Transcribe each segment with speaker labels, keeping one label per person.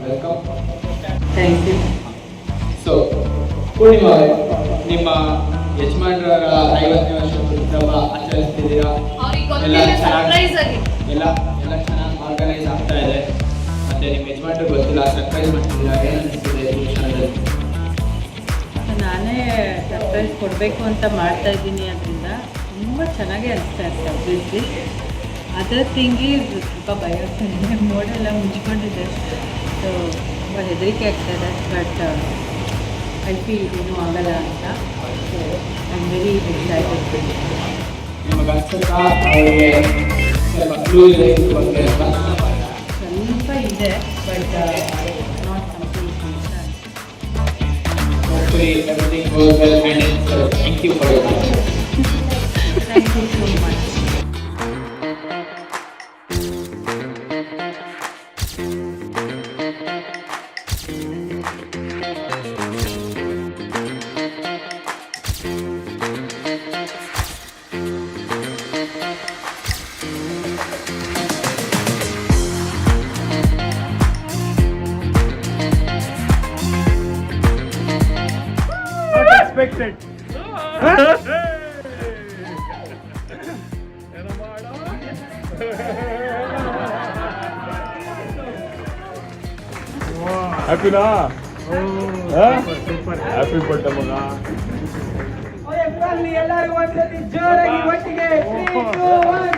Speaker 1: Welcome.
Speaker 2: Thank you.
Speaker 1: So Poornima ಅವರೇ, ನಿಮ್ಮ ಯಜಮಾನರ 50ನೇ ವರ್ಷ ಹುಟ್ಟುಹಬ್ಬ ಆಚರಿಸ್ತಿದ್ದೀರಾ. ಎಲ್ಲ ಚೆನ್ನಾಗಿ ಆರ್ಗನೈಸ್ ಆಗ್ತಾ ಇದೆ. ಮತ್ತೆ ನಿಮ್ಮ ಯಜಮಾನ್ರಿಗೆ ಗೊತ್ತಿಲ್ಲ, ಸರ್ಪ್ರೈಸ್ ಮಾಡ್ತಿದ್ದೀರಾ, ಏನು ಅನಿಸ್ತಿದೆ ಈ ಕ್ಷಣದಲ್ಲಿ?
Speaker 2: ನಾನೇ ಸರ್ಪ್ರೈಸ್ ಕೊಡಬೇಕು ಅಂತ ಮಾಡ್ತಾ ಇದ್ದೀನಿ. ಅದರಿಂದ ತುಂಬ ಚೆನ್ನಾಗಿ ಅನಿಸ್ತಾ ಇರ್ತದೆ. ಅಬ್ವಿಯಸ್ಲಿ ಅದರ್ ಥಿಂಗ್ ಈಸ್ ಸ್ವಲ್ಪ ಭಯ ಆಗ್ತಾಯಿದೆ, ಮೋಡೆಲ್ಲ ಮುಚ್ಕೊಂಡಿದೆ. ಸೊ ತುಂಬ ಹೆದರಿಕೆ ಆಗ್ತಾಯಿದೆ. ಬಟ್ ಐ ಫೀಲ್ ಏನೂ ಆಗಲ್ಲ ಅಂತ. So I am very excited.
Speaker 1: ನಿಮಗೆ ಅನ್ಸುತ್ತಾ ಅವರಿಗೆ ಸ್ವಲ್ಪ ಕ್ಲೂ ಇದೆ ಇದ್ರ ಬಗ್ಗೆ ಅಂತ?
Speaker 2: ಸ್ವಲ್ಪ ಇದೆ, but not complete.
Speaker 1: Hopefully everything goes well and thank you for your time.
Speaker 2: Thank you so much.
Speaker 3: Expected. Happy na? Super. Happy birthday manga.
Speaker 4: ಎಲ್ಲರೂ ಒಂದ್ಸತಿ ಜೋರಾಗಿ ಒಟ್ಟಿಗೆ 3, 2, 1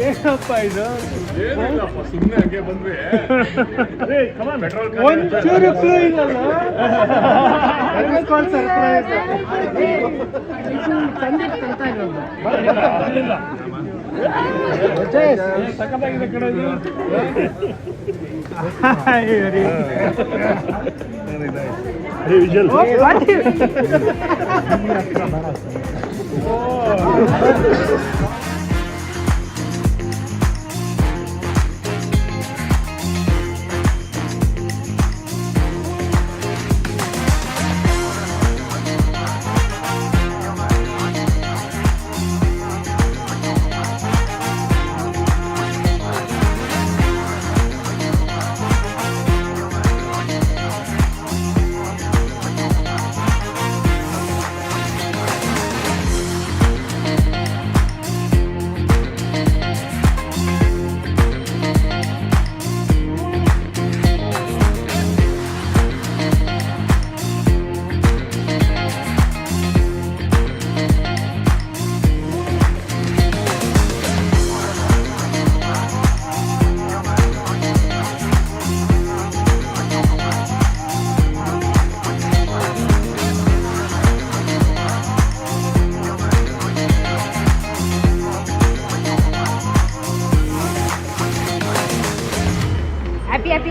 Speaker 3: ಏನಪ್ಪ ಇದು? ಏನಿಲ್ಲಪ್ಪ, ಸುಮ್ಮನೆ ಹಂಗೆ ಬಂದ್ವಿ. ಪೆಟ್ರೋಲ್
Speaker 4: ಒಂಚೂರು ಫ್ಲೂ ಇಲ್ಲಲ್ಲ. ಸರ್ಪ್ರೈಸ್ ಸಂದೀಪ್ ಕರ್ತಾ ಇರೋದು
Speaker 3: ಸಖತ್ತಾಗಿದೆ ಕಡೆ whistle.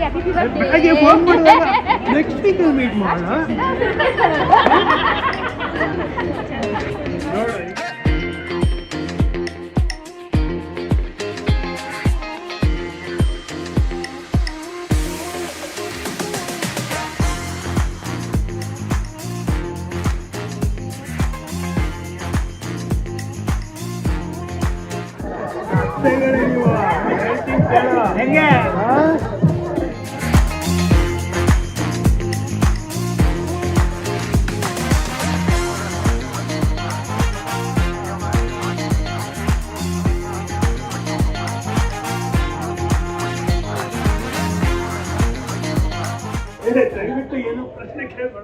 Speaker 4: happy birthday. Next week we'll meet ಮಾಡೋಣ. ಹೆಂಗೆ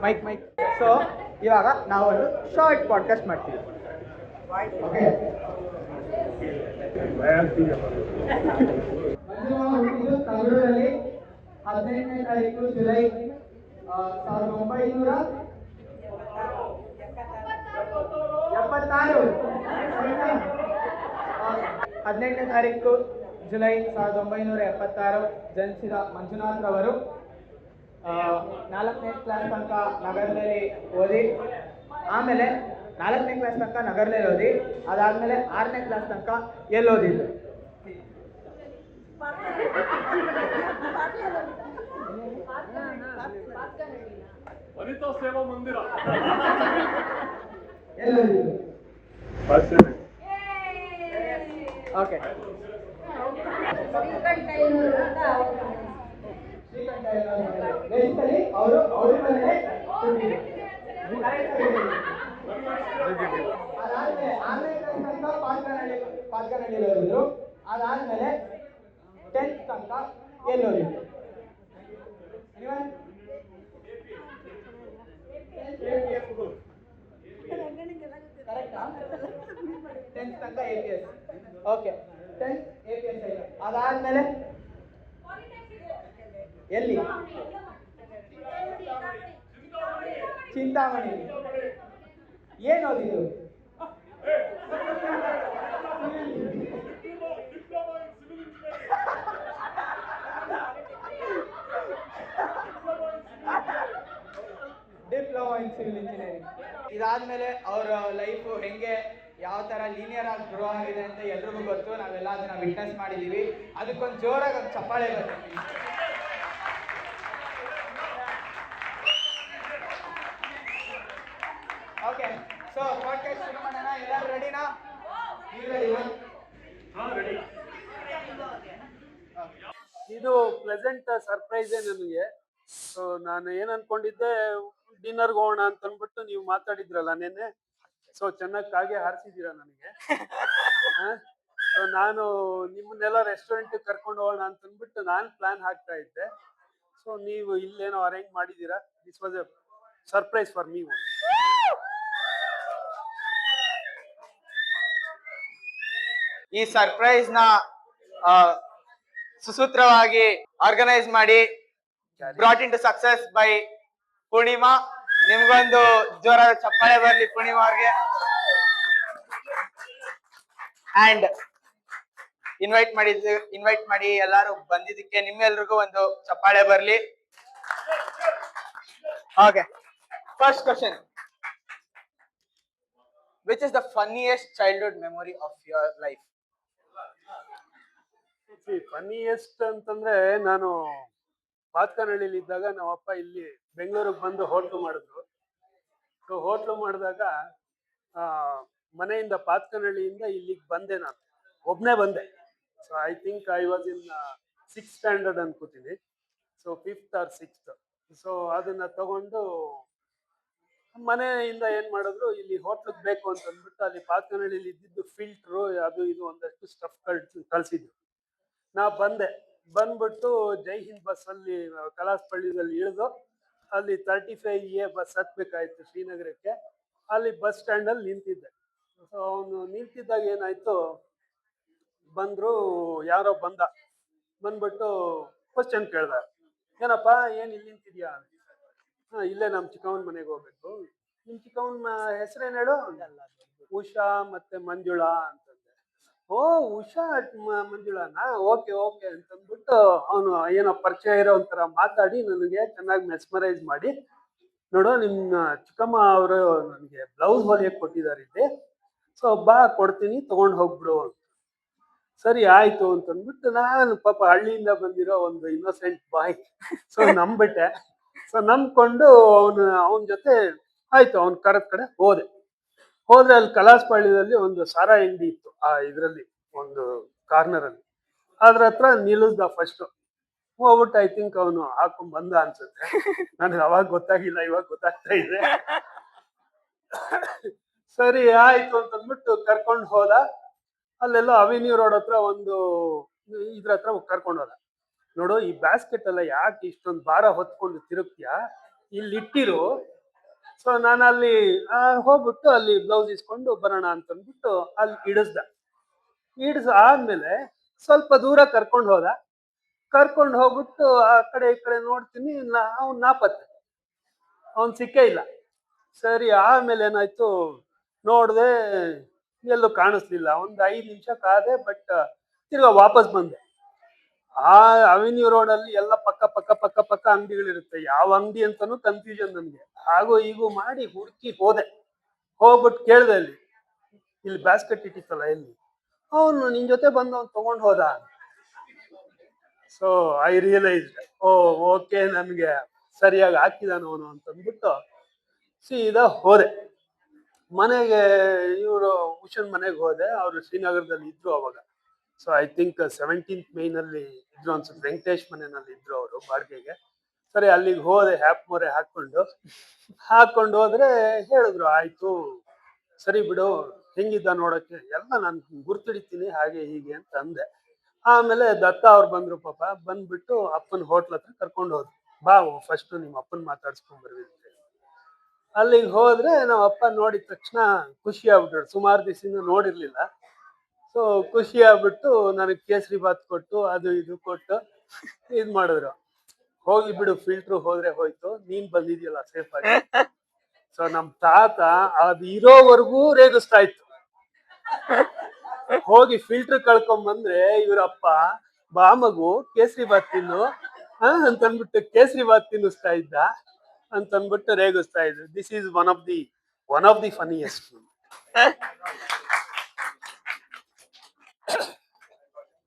Speaker 4: ಮೈಕ್ ಮೈಕ್. ಸೊ ಇವಾಗ ನಾವೊಂದು ಶಾರ್ಟ್ ಪಾಡ್ಕಾಸ್ಟ್ ಮಾಡ್ತೀವಿ. ತಮಿಳಲ್ಲಿ 15ನೇ ತಾರೀಕು ಜುಲೈ 1976. 18ನೇ ತಾರೀಕು ಜುಲೈ 1976 ಜನಿಸಿದ ಮಂಜುನಾಥ್ ರವರು 4ನೇ ಕ್ಲಾಸ್ ತನಕ ನಗರದಲ್ಲಿ ಓದಿ, ಆಮೇಲೆ 4ನೇ ಕ್ಲಾಸ್ ತನಕ ನಗರದಲ್ಲಿ ಓದಿ, ಅದಾದಮೇಲೆ 6ನೇ ಕ್ಲಾಸ್ ತನಕ ಎಲ್ಲಿ ಓದಿದ್ರು?
Speaker 3: ವನಿತಾ ಸೇವಾ ಮಂದಿರ.
Speaker 4: ಎಲ್ಲಿ ಓದಿದ್ರು? ಓಕೆ ಬೇಸಿಕಲಿ ಅವರು ಅವ್ರ ಮನೆಯಲ್ಲೇ ಹುಟ್ಟಿದ್ರು. ಅದಾದ್ಮೇಲೆ 6ನೇ ಕ್ಲಾಸ್ ತನಕ ಪಾಲ್ಕನಹಳ್ಳಿಲಿ ಓದಿದ್ರು. ಅದಾದ್ಮೇಲೆ 10th ತನಕ ಎಲ್ಲಿ ಓದಿದ್ರು? ಕರೆಕ್ಟಾ? 10th ತನಕ APS. ಓಕೆ 10th APS ಆಯ್ತು. ಅದಾದ್ಮೇಲೆ ಎಲ್ಲಿ? ಚಿಂತಾಮಣಿ. ಏನು ಓದಿದ್ದು? Diploma in civil engineering. ಇದಾದ್ಮೇಲೆ ಅವರ ಲೈಫು ಹೆಂಗೆ ಯಾವ ಥರ ಲೀನಿಯರ್ ಆಗಿ ಗ್ರೋ ಆಗಿದೆ ಅಂತ ಎಲ್ರಿಗೂ ಗೊತ್ತು. ನಾವೆಲ್ಲ ಅದನ್ನ ವಿಟ್ನೆಸ್ ಮಾಡಿದ್ದೀವಿ. ಅದಕ್ಕೊಂದು ಜೋರಾಗಿ ಒಂದು ಚಪ್ಪಾಳೆ ಬರ್ತೀವಿ. ಓಕೆ, ಸೊ ಪಾಡ್ಕಾಸ್ಟ್ ಶುರು ಮಾಡೋಣ. ಎಲ್ಲರೂ ರೆಡಿನಾ? ನೀವು ರೆಡಿನಾ?
Speaker 5: ಇದು ಪ್ಲೆಸೆಂಟ್ ಸರ್ಪ್ರೈಸೇ ನನಗೆ. ಸೊ ನಾನು ಏನು ಅನ್ಕೊಂಡಿದ್ದೆ, ಡಿನ್ನರ್ಗೆ ಹೋಗೋಣ ಅಂತ ಅಂದ್ಬಿಟ್ಟು ನೀವು ಮಾತಾಡಿದ್ರಲ್ಲ ನೆನ್ನೆ. ಸೊ ಚೆನ್ನಾಗಿ ಕಾಗೆ ಹಾರಿಸಿದ್ದೀರಾ ನನಗೆ. ಸೊ ನಾನು ನಿಮ್ಮನ್ನೆಲ್ಲ ರೆಸ್ಟೋರೆಂಟಿಗೆ ಕರ್ಕೊಂಡು ಹೋಗೋಣ ಅಂತ ಅಂದ್ಬಿಟ್ಟು ನಾನು ಪ್ಲಾನ್ ಹಾಕ್ತಾ ಇದ್ದೆ. ಸೊ ನೀವು ಇಲ್ಲೇನೋ ಅರೇಂಜ್ ಮಾಡಿದ್ದೀರಾ. This was a surprise for me.
Speaker 4: ಈ ಸರ್ಪ್ರೈಸ್ ನ ಸುಸೂತ್ರವಾಗಿ ಆರ್ಗನೈಸ್ ಮಾಡಿ brought into success by Poornima. ನಿಮ್ಗೊಂದು ಜೋರಾದ ಚಪ್ಪಾಳೆ ಬರ್ಲಿ ಪೂರ್ಣಿಮಾ ಅವ್ರಿಗೆ. ಅಂಡ್ ಇನ್ವೈಟ್ ಮಾಡಿ ಎಲ್ಲಾರು ಬಂದಿದ್ದಕ್ಕೆ ನಿಮ್ಮೆಲ್ರಿಗೂ ಒಂದು ಚಪ್ಪಾಳೆ ಬರ್ಲಿ. Okay, first question. Which is the funniest childhood memory of your life?
Speaker 5: Funniest ಅಂತಂದ್ರೆ, ನಾನು ಪಾತ್ಕನಹಳ್ಳಿಲಿ ಇದ್ದಾಗ ನಮ್ಮಪ್ಪ ಇಲ್ಲಿ ಬೆಂಗಳೂರಿಗೆ ಬಂದು ಹೋಟ್ಲು ಮಾಡಿದ್ರು. ಸೊ ಹೋಟ್ಲು ಮಾಡಿದಾಗ ಮನೆಯಿಂದ ಪಾತ್ಕನಹಳ್ಳಿಯಿಂದ ಇಲ್ಲಿಗೆ ಬಂದೆ. ನಾನು ಒಬ್ಬನೇ ಬಂದೆ. So I think I was in 6th standard ಅನ್ಕೋತೀನಿ. So 5th or 6th. So ಅದನ್ನ ತಗೊಂಡು ಮನೆಯಿಂದ ಏನ್ ಮಾಡಿದ್ರು, ಇಲ್ಲಿ ಹೋಟ್ಲಿಗೆ ಬೇಕು ಅಂತ ಅಂದ್ಬಿಟ್ಟು ಅಲ್ಲಿ ಪಾತ್ಕನಹಳ್ಳಿಲಿ ಇದ್ದಿದ್ದು ಫಿಲ್ಟ್ರು ಅದು ಇದು ಒಂದಷ್ಟು ಸ್ಟಫ್ ಕಳ್ಸಿದ್ರು. ನಾ ಬಂದ್ಬಿಟ್ಟು ಜೈ ಹಿಂದ್ ಬಸ್ಸಲ್ಲಿ ಕಲಾಸಪಳ್ಳಿದಲ್ಲಿ ಇಳಿದು ಅಲ್ಲಿ 35A ಬಸ್ ಹತ್ಬೇಕಾಯ್ತು ಶ್ರೀನಗರಕ್ಕೆ. ಅಲ್ಲಿ ಬಸ್ ಸ್ಟ್ಯಾಂಡಲ್ಲಿ ನಿಂತಿದ್ದೆ. ಸೊ ಅವನು ನಿಂತಿದ್ದಾಗ ಏನಾಯ್ತು, ಬಂದ್ರು, ಯಾರೋ ಬಂದ್ಬಿಟ್ಟು ಕ್ವಶನ್ ಕೇಳ್ದ, ಏನಪ್ಪ ಏನ್ ಇಲ್ಲಿ ನಿಂತಿದ್ಯಾ? ಇಲ್ಲೇ ನಮ್ಮ ಚಿಕ್ಕವನ ಮನೆಗೆ ಹೋಗ್ಬೇಕು. ನಿಮ್ ಚಿಕ್ಕವನ ಹೆಸರೇನು ಹೇಳು? ಉಷಾ ಮತ್ತೆ ಮಂಜುಳಾ ಅಂತಂದೆ. ಓ ಉಷಾ ಮಂಜುಳಾನಾ? ಓಕೆ ಓಕೆ ಅಂತಂದ್ಬಿಟ್ಟು ಅವನು ಏನೋ ಪರಿಚಯ ಇರೋ ಒಂಥರ ಮಾತಾಡಿ ನನಗೆ ಚೆನ್ನಾಗಿ ಮೆಸ್ಮರೈಸ್ ಮಾಡಿ, ನೋಡು ನಿಮ್ಮ ಚಿಕ್ಕಮ್ಮ ಅವರು ನನಗೆ ಬ್ಲೌಸ್ ಹೊಲಿಯಕ್ಕೆ ಕೊಟ್ಟಿದ್ದಾರೆ ಇಲ್ಲಿ, ಸೊ ಬಾ ಕೊಡ್ತೀನಿ ತಗೊಂಡು ಹೋಗ್ಬಿಡು ಅಂತ. ಸರಿ ಆಯ್ತು ಅಂತಂದ್ಬಿಟ್ಟು ನಾನು ಪಾಪ ಹಳ್ಳಿಯಿಂದ ಬಂದಿರೋ ಒಂದು ಇನ್ನೋಸೆಂಟ್ ಬಾಯ್, ಸೊ ನಂಬಿಟ್ಟೆ. ಸೊ ನಂಬ್ಕೊಂಡು ಅವನ ಜೊತೆ ಆಯ್ತು ಅವ್ನ ಕರೆದ ಕಡೆ ಹೋದ್ರೆ ಅಲ್ಲಿ ಕಲಾಸಪಾಳ್ಯದಲ್ಲಿ ಒಂದು ಸಾರಾ ಅಂಗಡಿ ಇತ್ತು. ಆ ಇದರಲ್ಲಿ ಒಂದು ಕಾರ್ನರ್ ಅಲ್ಲಿ, ಅದ್ರ ಹತ್ರ ನಿಲ್ಲಿಸ್ದ ಫಸ್ಟ್. ಹೋಗ್ಬಿಟ್ಟು ಐ ಥಿಂಕ್ ಅವನು ಹಾಕೊಂಡ್ ಬಂದ ಅನ್ಸುತ್ತೆ. ನನಗೆ ಅವಾಗ ಗೊತ್ತಾಗಿಲ್ಲ, ಇವಾಗ ಗೊತ್ತಾಗ್ತಾ ಇದೆ. ಸರಿ ಆಯ್ತು ಅಂತಂದ್ಬಿಟ್ಟು ಕರ್ಕೊಂಡು ಹೋದ. ಅಲ್ಲೆಲ್ಲ ಅವೆನ್ಯೂ ರೋಡ್ ಹತ್ರ ಒಂದು ಇದ್ರ ಹತ್ರ ಕರ್ಕೊಂಡು ಹೋದ. ನೋಡು ಈ ಬ್ಯಾಸ್ಕೆಟ್ ಎಲ್ಲ ಯಾಕೆ ಇಷ್ಟೊಂದು ಭಾರ ಹೊತ್ಕೊಂಡು ತಿರುಗ್ತೀಯಾ, ಇಲ್ಲಿ ಇಟ್ಟಿರು. ಸೊ ನಾನು ಅಲ್ಲಿ ಹೋಗ್ಬಿಟ್ಟು ಅಲ್ಲಿ ಬ್ಲೌಸ್ ಇಸ್ಕೊಂಡು ಬರೋಣ ಅಂತಂದ್ಬಿಟ್ಟು ಅಲ್ಲಿ ಆದ್ಮೇಲೆ ಸ್ವಲ್ಪ ದೂರ ಕರ್ಕೊಂಡು ಹೋಗ್ಬಿಟ್ಟು ಆ ಕಡೆ ಈ ಕಡೆ ನೋಡ್ತೀನಿ, ಅವ್ನು ನಾಪತ್ತೆ, ಅವ್ನು ಸಿಕ್ಕೇ ಇಲ್ಲ. ಸರಿ ಆಮೇಲೆ ಏನಾಯ್ತು ನೋಡ್ದೆ, ಎಲ್ಲೂ ಕಾಣಿಸ್ಲಿಲ್ಲ. ಒಂದು 5 ನಿಮಿಷ ಕಾದೆ, ಬಟ್ ತಿರ್ಗಾ ವಾಪಸ್ ಬಂದೆ. ಆ ಅವೆನ್ಯೂ ರೋಡ್ ಅಲ್ಲಿ ಎಲ್ಲ ಪಕ್ಕ ಅಂಗಡಿಗಳಿರುತ್ತೆ. ಯಾವ ಅಂಗಡಿ ಅಂತಾನು ಕನ್ಫ್ಯೂಷನ್ ನನ್ಗೆ. ಹಾಗೂ ಹೀಗೂ ಮಾಡಿ ಹುಡುಕಿ ಹೋಗ್ಬಿಟ್ಟು ಕೇಳ್ದೆ ಇಲ್ಲಿ ಬ್ಯಾಸ್ಕೆಟ್ ಇಟ್ಟಿತ್ತಲ್ಲ ಎಲ್ಲಿ? ಅವನು ನಿನ್ ಜೊತೆ ಬಂದು ಅವ್ನು ತಗೊಂಡು ಹೋದ. ಸೊ ಐ ರಿಯಲೈಸ್ಡ್, ಓಕೆ ನನ್ಗೆ ಸರಿಯಾಗಿ ಹಾಕಿದಾನ ಅವನು ಅಂತಂದ್ಬಿಟ್ಟು ಸೀದಾ ಹೋದೆ ಮನೆಗೆ. ಇವರು ಉಷನ್ ಮನೆಗೆ ಹೋದೆ. ಅವರು ಶ್ರೀನಗರದಲ್ಲಿ ಇದ್ರು ಅವಾಗ. ಸೊ ಐ ಥಿಂಕ್ 17th ಮೈನಲ್ಲಿ ಇದ್ರು ಅನ್ಸುತ್ತೆ, ವೆಂಕಟೇಶ್ ಮನೆಯಲ್ಲಿ ಇದ್ರು ಅವರು ಬಾಡಿಗೆಗೆ. ಸರಿ ಅಲ್ಲಿಗೆ ಹೋದೆ, ಹ್ಯಾಪ್ ಮೊರೆ ಹಾಕೊಂಡು ಹೋದ್ರೆ ಹೇಳಿದ್ರು ಆಯ್ತು ಸರಿ ಬಿಡು, ಹೆಂಗಿದ್ದ ನೋಡಕ್ಕೆ, ಎಲ್ಲ ನಾನು ಗುರ್ತಿಡಿತೀನಿ ಹಾಗೆ ಹೀಗೆ ಅಂತ ಅಂದೆ. ಆಮೇಲೆ ದತ್ತ ಅವ್ರು ಬಂದ್ರು ಪಾಪ, ಬಂದ್ಬಿಟ್ಟು ಅಪ್ಪನ ಹೋಟ್ಲ್ ಹತ್ರ ಕರ್ಕೊಂಡು ಹೋದ್ರು. ಬಾ ಫಸ್ಟ್ ನಿಮ್ಮ ಅಪ್ಪನ ಮಾತಾಡ್ಸ್ಕೊಂಡ್ ಬರ್ವಿ ಅಂತ ಹೇಳಿ. ಅಲ್ಲಿಗೆ ಹೋದ್ರೆ ನಮ್ಮ ಅಪ್ಪ ನೋಡಿದ ತಕ್ಷಣ ಖುಷಿ ಆಗ್ಬಿಟ್ರು, ಸುಮಾರು ದಿವಸದಿಂದ ನೋಡಿರ್ಲಿಲ್ಲ. ಸೊ ಖುಷಿ ಆಗ್ಬಿಟ್ಟು ನನಗೆ ಕೇಸರಿ ಬಾತ್ ಕೊಟ್ಟು ಅದು ಇದು ಕೊಟ್ಟು ಇದ್ ಮಾಡಿದ್ರು. ಹೋಗಿ ಬಿಡು, ಫಿಲ್ಟ್ರು ಹೋದ್ರೆ ಹೋಯ್ತು, ನೀನ್ ಬಂದಿದ್ಯಲ್ಲ ಸೇಫ್ ಆಗಿ. ಸೊ ನಮ್ ತಾತ ಅದು ಇರೋವರೆಗೂ ರೇಗಿಸ್ತಾ ಇತ್ತು. ಹೋಗಿ ಫಿಲ್ಟರ್ ಕಳ್ಕೊಂಡ್ ಬಂದ್ರೆ ಇವರಪ್ಪ ಬಾ ಮಗು ಕೇಸರಿ ಬಾತ್ ತಿನ್ನು ಅಂತನ್ಬಿಟ್ಟು ಕೇಸರಿ ಬಾತ್ ತಿನ್ನಿಸ್ತಾ ಇದ್ದ ಅಂತನ್ಬಿಟ್ಟು ರೇಗಿಸ್ತಾ ಇದ್ರು. This is one of the funniest.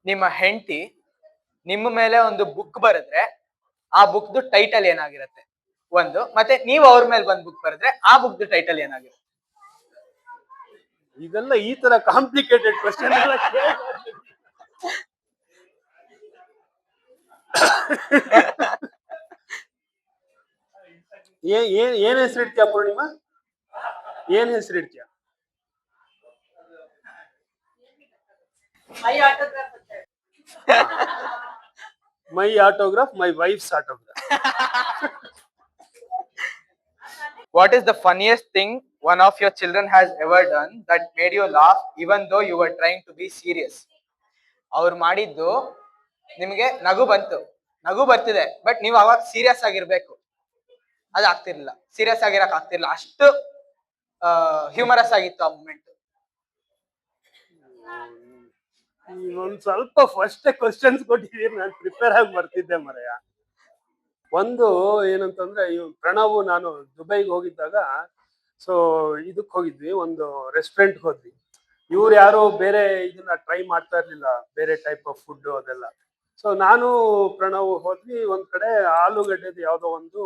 Speaker 4: ನಿಮ್ಮ ಹೆಂಡತಿ ನಿಮ್ಮ ಮೇಲೆ ಒಂದು ಬುಕ್ ಬರೆದ್ರೆ ಆ ಬುಕ್ದು ಟೈಟಲ್ ಏನಾಗಿರುತ್ತೆ ಒಂದು, ಮತ್ತೆ ನೀವು ಅವ್ರ ಮೇಲೆ ಒಂದು ಬುಕ್ ಬರೆದ್ರೆ ಆ ಬುಕ್ದು ಟೈಟಲ್ ಏನಾಗಿರುತ್ತೆ?
Speaker 5: ಇದೆಲ್ಲ ಈ ತರ ಕಾಂಪ್ಲಿಕೇಟೆಡ್ ಕ್ವಶನ್ ಎಲ್ಲ ಏನ್ ಹೆಸರು ಇಡ್ತೀಯ ಪೂರ್ಣಿಮಾ? ಏನ್ ಹೆಸರು ಇಡ್ತೀಯ? My autograph, my wife's autograph.
Speaker 4: What is the funniest thing one of your children has ever done that made you laugh even though you were trying to be serious? ಅವ್ರು ಮಾಡಿದ್ದು ನಿಮಗೆ ನಗು ಬರ್ತಿದೆ, ಬಟ್ ನೀವು ಅವಾಗ ಸೀರಿಯಸ್ ಆಗಿರ್ಬೇಕು, ಅದು ಆಗ್ತಿರ್ಲಿಲ್ಲ. ಸೀರಿಯಸ್ ಆಗಿರಕ್ ಆಗ್ತಿರ್ಲಿಲ್ಲ, ಅಷ್ಟು ಹ್ಯೂಮರಸ್ ಆಗಿತ್ತು ಆ ಮೂಮೆಂಟ್.
Speaker 5: ಒಂದ್ ಸ್ವಲ್ಪ ಫಸ್ಟ್ ಕ್ವಶನ್ಸ್ ಕೊಟ್ಟಿದ್ದೀರಿ, ನಾನು ಪ್ರಿಪೇರ್ ಆಗಿ ಬರ್ತಿದ್ದೆ ಮರೆಯ. ಒಂದು ಏನಂತಂದ್ರೆ, ಪ್ರಣವ್ ನಾನು ದುಬೈಗೆ ಹೋಗಿದ್ದಾಗ, ಸೊ ಇದಕ್ ಹೋಗಿದ್ವಿ, ಒಂದು ರೆಸ್ಟೋರೆಂಟ್ ಹೋದ್ವಿ. ಇವ್ರು ಯಾರೋ ಬೇರೆ ಇದನ್ನ ಟ್ರೈ ಮಾಡ್ತಾ ಇರ್ಲಿಲ್ಲ, ಬೇರೆ ಟೈಪ್ ಆಫ್ ಫುಡ್ ಅದೆಲ್ಲ. ಸೊ ನಾನು ಪ್ರಣವ್ ಹೋದ್ವಿ, ಒಂದ್ ಕಡೆ ಆಲೂಗಡ್ಡೆದು ಯಾವ್ದೋ ಒಂದು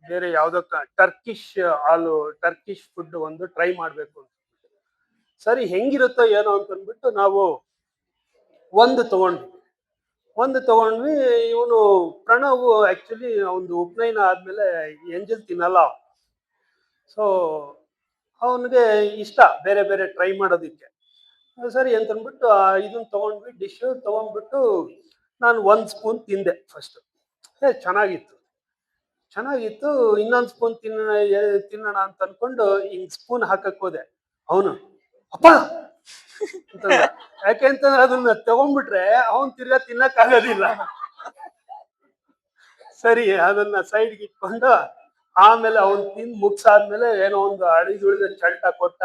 Speaker 5: ಬೇರೆ ಯಾವ್ದೋ ಟರ್ಕಿಶ್ ಫುಡ್ ಒಂದು ಟ್ರೈ ಮಾಡ್ಬೇಕು ಅಂತ. ಸರಿ ಹೆಂಗಿರುತ್ತೋ ಏನೋ ಅಂತಂದ್ಬಿಟ್ಟು ನಾವು ಒಂದು ತಗೊಂಡ್ವಿ. ಇವನು ಪ್ರಣವ್ ಆಕ್ಚುಲಿ ಒಂದು ಉಪನಯನ ಆದ್ಮೇಲೆ ಎಂಜಲ್ ತಿನ್ನಲ್ಲ. ಸೊ ಅವನಿಗೆ ಇಷ್ಟ ಬೇರೆ ಬೇರೆ ಟ್ರೈ ಮಾಡೋದಿಕ್ಕೆ. ಸರಿ ಅಂತಂದ್ಬಿಟ್ಟು ಇದನ್ನ ತಗೊಂಡ್ವಿ, ಡಿಶ್ ತಗೊಂಡ್ಬಿಟ್ಟು ನಾನು 1 ಸ್ಪೂನ್ ತಿಂದೆ ಫಸ್ಟ್. ಚೆನ್ನಾಗಿತ್ತು. ಇನ್ನೊಂದು ಸ್ಪೂನ್ ತಿನ್ನೋಣ ಅಂತ ಅನ್ಕೊಂಡು ಹಿಂಗ್ ಸ್ಪೂನ್ ಹಾಕಕ್ ಹೋದೆ. ಅವನು ಅಪ್ಪ ಅಂತಂದ. ಯಾಕೆಂತಂದ್ರೆ ಅದನ್ನ ತಗೊಂಡ್ಬಿಟ್ರೆ ಅವನ್ ತಿರ್ಗಾ ತಿನ್ನಕ್ ಆಗೋದಿಲ್ಲ. ಸರಿ ಅದನ್ನ ಸೈಡ್ಗೆ ಇಟ್ಕೊಂಡು ಆಮೇಲೆ ಅವನ್ ತಿಂದ್ ಮುಗ್ಸಾದ್ಮೇಲೆ ಏನೋ ಒಂದು ಅಳಿದುಳಿದ ಚಲ್ಟ ಕೊಟ್ಟ,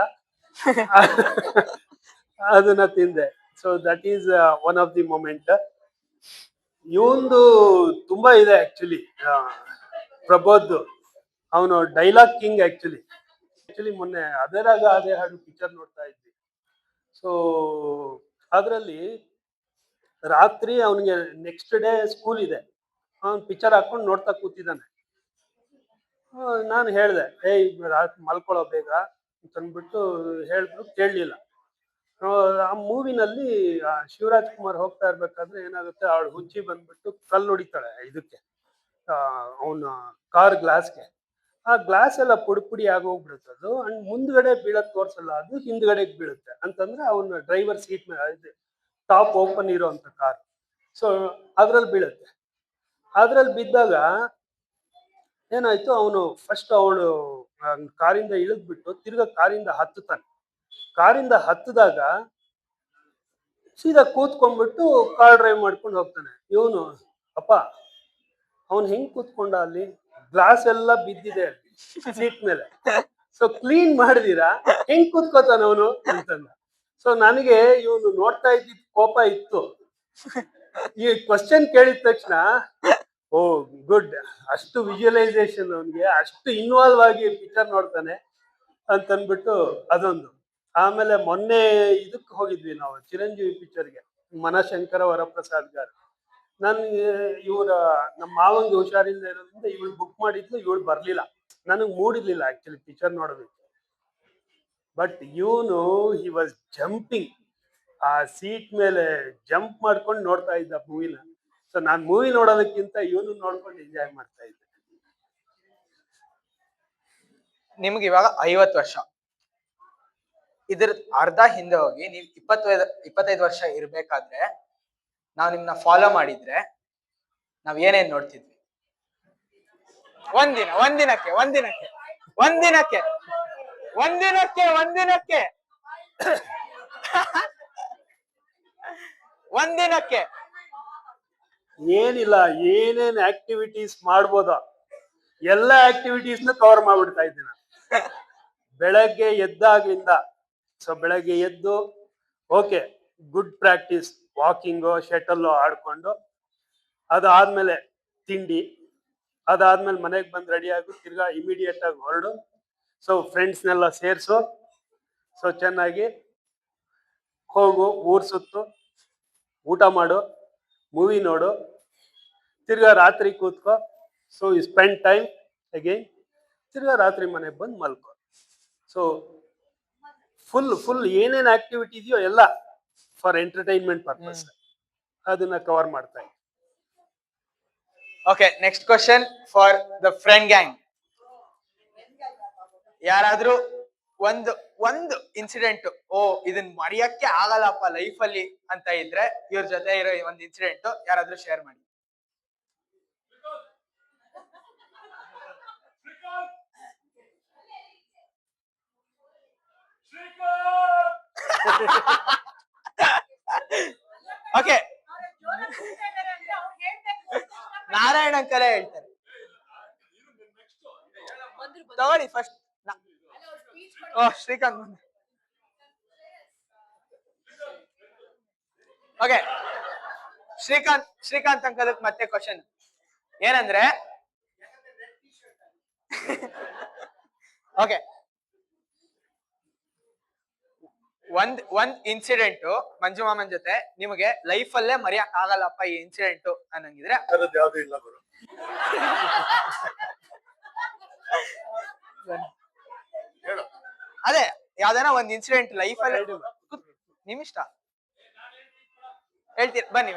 Speaker 5: ಅದನ್ನ ತಿಂದೆ. So that is one of the moment. ಇವಂದು ತುಂಬಾ ಇದೆ ಆಕ್ಚುಲಿ. ಪ್ರಬೋದ್ ಅವನು ಡೈಲಾಗ್ ಕಿಂಗ್ ಆಕ್ಚುಲಿ ಮೊನ್ನೆ ಅದೇರಾಗ ಅದೇ ಹಾಡು ಪಿಕ್ಚರ್ ನೋಡ್ತಾ ಇದ್ವಿ. ಸೊ ಅದ್ರಲ್ಲಿ ರಾತ್ರಿ ಅವನಿಗೆ ನೆಕ್ಸ್ಟ್ ಡೇ ಸ್ಕೂಲ್ ಇದೆ, ಅವನ್ ಪಿಕ್ಚರ್ ಹಾಕೊಂಡು ನೋಡ್ತಾ ಕೂತಿದ್ದಾನೆ. ನಾನು ಹೇಳ್ದೆ, ಮಲ್ಕೊಳ್ಳೋ ಬೇಗ ಅಂತಂದ್ಬಿಟ್ಟು ಹೇಳಿದ್ರು, ಕೇಳಲಿಲ್ಲ. ಆ ಮೂವಿನಲ್ಲಿ ಶಿವರಾಜ್ ಕುಮಾರ್ ಹೋಗ್ತಾ ಇರ್ಬೇಕಾದ್ರೆ ಏನಾಗುತ್ತೆ, ಅವಳು ಹುಚ್ಚಿ ಬಂದ್ಬಿಟ್ಟು ಕಲ್ಲು ಹೊಡಿತಾಳೆ ಇದಕ್ಕೆ, ಅವನ ಕಾರ್ ಗ್ಲಾಸ್ಗೆ. ಆ ಗ್ಲಾಸ್ ಎಲ್ಲ ಪುಡಿ ಆಗೋಗ್ಬಿಡುತ್ತೆ ಅದು. ಅಂಡ್ ಮುಂದ್ಗಡೆ ಬೀಳಕ್ ತೋರ್ಸಲ್ಲ, ಅದು ಹಿಂದ್ಗಡೆಗೆ ಬೀಳುತ್ತೆ. ಅಂತಂದ್ರೆ ಅವನ ಡ್ರೈವರ್ ಸೀಟ್ ಮೇಲೆ ಟಾಪ್ ಓಪನ್ ಇರೋ ಅಂತ ಕಾರ್. ಸೊ ಅದ್ರಲ್ಲಿ ಬೀಳುತ್ತೆ. ಅದ್ರಲ್ಲಿ ಬಿದ್ದಾಗ ಏನಾಯ್ತು, ಅವನು ಫಸ್ಟ್ ಅವಳು ಕಾರಿಂದ ಇಳಿದ್ಬಿಟ್ಟು ತಿರ್ಗಾ ಕಾರಿಂದ ಹತ್ತುತ್ತಾನೆ. ಕಾರಿಂದ ಹತ್ತದಾಗ ಸೀದಾ ಕೂತ್ಕೊಂಡ್ಬಿಟ್ಟು ಕಾರ್ ಡ್ರೈವ್ ಮಾಡ್ಕೊಂಡು ಹೋಗ್ತಾನೆ. ಇವನು ಅಪ್ಪ ಅವನ್ ಹೆಂಗ್ ಕೂತ್ಕೊಂಡ, ಅಲ್ಲಿ ಗ್ಲಾಸ್ ಎಲ್ಲ ಬಿದ್ದಿದೆ ಅಲ್ಲಿ ಸೀಟ್ ಮೇಲೆ, ಸೊ ಕ್ಲೀನ್ ಮಾಡಿದೀರಾ, ಹೆಂಗ್ ಕೂತ್ಕೋತಾನ ಅವನು ಅಂತಂದ. ಸೊ ನನಗೆ ಇವನು ನೋಡ್ತಾ ಇದ್ದಿದ್ ಕೋಪ ಇತ್ತು. ಈ ಕ್ವಶನ್ ಕೇಳಿದ ತಕ್ಷಣ ಓ ಗುಡ್, ಅಷ್ಟು ವಿಜುವಲೈಸೇಷನ್ ಅವನಿಗೆ, ಅಷ್ಟು ಇನ್ವಾಲ್ವ್ ಆಗಿ ಪಿಕ್ಚರ್ ನೋಡ್ತಾನೆ ಅಂತನ್ಬಿಟ್ಟು ಅದೊಂದು. ಆಮೇಲೆ ಮೊನ್ನೆ ಇದಕ್ಕೆ ಹೋಗಿದ್ವಿ ನಾವು, ಚಿರಂಜೀವಿ ಪಿಕ್ಚರ್ಗೆ, ಮನಶಂಕರ ವರಪ್ರಸಾದ್ ಗಾರು. ನನ್ಗೆ ನಮ್ಮ ಮಾವಂಗೆ ಹುಷಾರಿಲ್ಲದೆ ಇರೋದ್ರಿಂದ ಇವಳು ಬುಕ್ ಮಾಡಿದ್ಲು, ಇವಳು ಬರ್ಲಿಲ್ಲ. ನನಗ್ ಮೂಡಿರ್ಲಿಲ್ಲ ಆಕ್ಚುಲಿ ಪಿಕ್ಚರ್ ನೋಡೋದಕ್ಕೆ. ಬಟ್ ಇವನು ಹಿ ವಾಸ್ ಜಂಪಿಂಗ್. ಆ ಸೀಟ್ ಮೇಲೆ ಜಂಪ್ ಮಾಡ್ಕೊಂಡು ನೋಡ್ತಾ ಇದ್ದ ಮೂವಿನ. ಸೊ ನಾನ್ ಮೂವಿ ನೋಡೋದಕ್ಕಿಂತ ಇವನು ನೋಡ್ಕೊಂಡು ಎಂಜಾಯ್ ಮಾಡ್ತಾ ಇದ್ದೆ.
Speaker 4: ನಿಮ್ಗೆ ಇವಾಗ 50 ವರ್ಷ, ಇದ್ರ ಅರ್ಧ ಹಿಂದೆ ಹೋಗಿ ನೀವು 25 ವರ್ಷ ಇರ್ಬೇಕಾದ್ರೆ ನಾವ್ ನಿಮ್ನ ಫಾಲೋ ಮಾಡಿದ್ರೆ ನಾವ್ ಏನೇನ್ ನೋಡ್ತಿದ್ವಿ? ಒಂದಿನಕ್ಕೆ
Speaker 5: ಏನಿಲ್ಲ, ಏನೇನ್ ಆಕ್ಟಿವಿಟೀಸ್ ಮಾಡ್ಬೋದೋ ಎಲ್ಲ ಆಕ್ಟಿವಿಟೀಸ್ನ ಕವರ್ ಮಾಡ್ಬಿಡ್ತಾ ಇದ್ದೆ ನಾನು ಬೆಳಗ್ಗೆ ಎದ್ದಾಗ್ಲಿಂದ. ಸೊ ಬೆಳಗ್ಗೆ ಎದ್ದು okay, good practice, walking shuttle ಆಡ್ಕೊಂಡು, ಅದಾದ್ಮೇಲೆ ತಿಂಡಿ, ಅದಾದ್ಮೇಲೆ ಮನೆಗೆ ಬಂದು ರೆಡಿ ಆಗು, ತಿರ್ಗಾ ಇಮಿಡಿಯೇಟ್ ಆಗಿ ಹೊರಡು. ಸೊ ಫ್ರೆಂಡ್ಸ್ನೆಲ್ಲ ಸೇರಿಸು, ಸೊ ಚೆನ್ನಾಗಿ ಹೋಗು, ಊರ್ ಸುತ್ತು, ಊಟ ಮಾಡು, ಮೂವಿ ನೋಡು, ತಿರ್ಗಾ ರಾತ್ರಿ ಕೂತ್ಕೋ. So you spend time again, ತಿರ್ಗಾ ರಾತ್ರಿ ಮನೆಗೆ ಬಂದು ಮಲ್ಕೋ. ಸೊ ಫುಲ್ ಏನೇನ್ ಆಕ್ಟಿವಿಟಿ ಇದೆಯೋ ಎಲ್ಲ ಫಾರ್ ಎಂಟರ್ಟೈನ್ಮೆಂಟ್ ಪರ್ಪಸ್ ಅದನ್ನ ಕವರ್ ಮಾಡ್ತಾ ಇದ್ದೀನಿ.
Speaker 4: Okay, next question for the friend gang. ಯಾರಾದ್ರೂ ಒಂದು ಇನ್ಸಿಡೆಂಟ್, ಓ ಇದನ್ ಮರೆಯಕ್ಕೆ ಆಗಲ್ಲಪ್ಪ ಲೈಫ್ ಅಲ್ಲಿ ಅಂತ ಇದ್ರೆ, ಇವ್ರ ಜೊತೆ ಇರೋ ಒಂದು ಇನ್ಸಿಡೆಂಟ್ ಯಾರಾದ್ರೂ ಶೇರ್ ಮಾಡಿ. ಓಕೆ, ನಾರಾಯಣ ಅಂಕಲೇ ಹೇಳ್ತಾರೆ. ತಗೊಳ್ಳಿ first. Srikanth. Okay, Srikanth uncle ಮತ್ತೆ ಕ್ವಶನ್ ಏನಂದ್ರೆ, ಓಕೆ, ಒಂದ್ ಇನ್ಸಿಡೆಂಟ್ ಮಂಜು ಮಾಮನ್ ಜೊತೆ ನಿಮಗೆ ಲೈಫ್ ಅಲ್ಲೇ ಮರೆಯಕ್ ಆಗಲ್ಲಪ್ಪ ಈ ಇನ್ಸಿಡೆಂಟ್ ಅನ್ನಂಗಿದ್ರೆ
Speaker 3: ಯಾವ್ದು ಇಲ್ಲ ಗುರು.
Speaker 4: ಅದೇ ಯಾವ್ದಾನ ಒಂದ್ ಇನ್ಸಿಡೆಂಟ್ ಲೈಫ್ ಅಲ್ಲಿ ನಿಮಿಷ್ಟ ಹೇಳ್ತೀರ, ಬನ್ನಿ.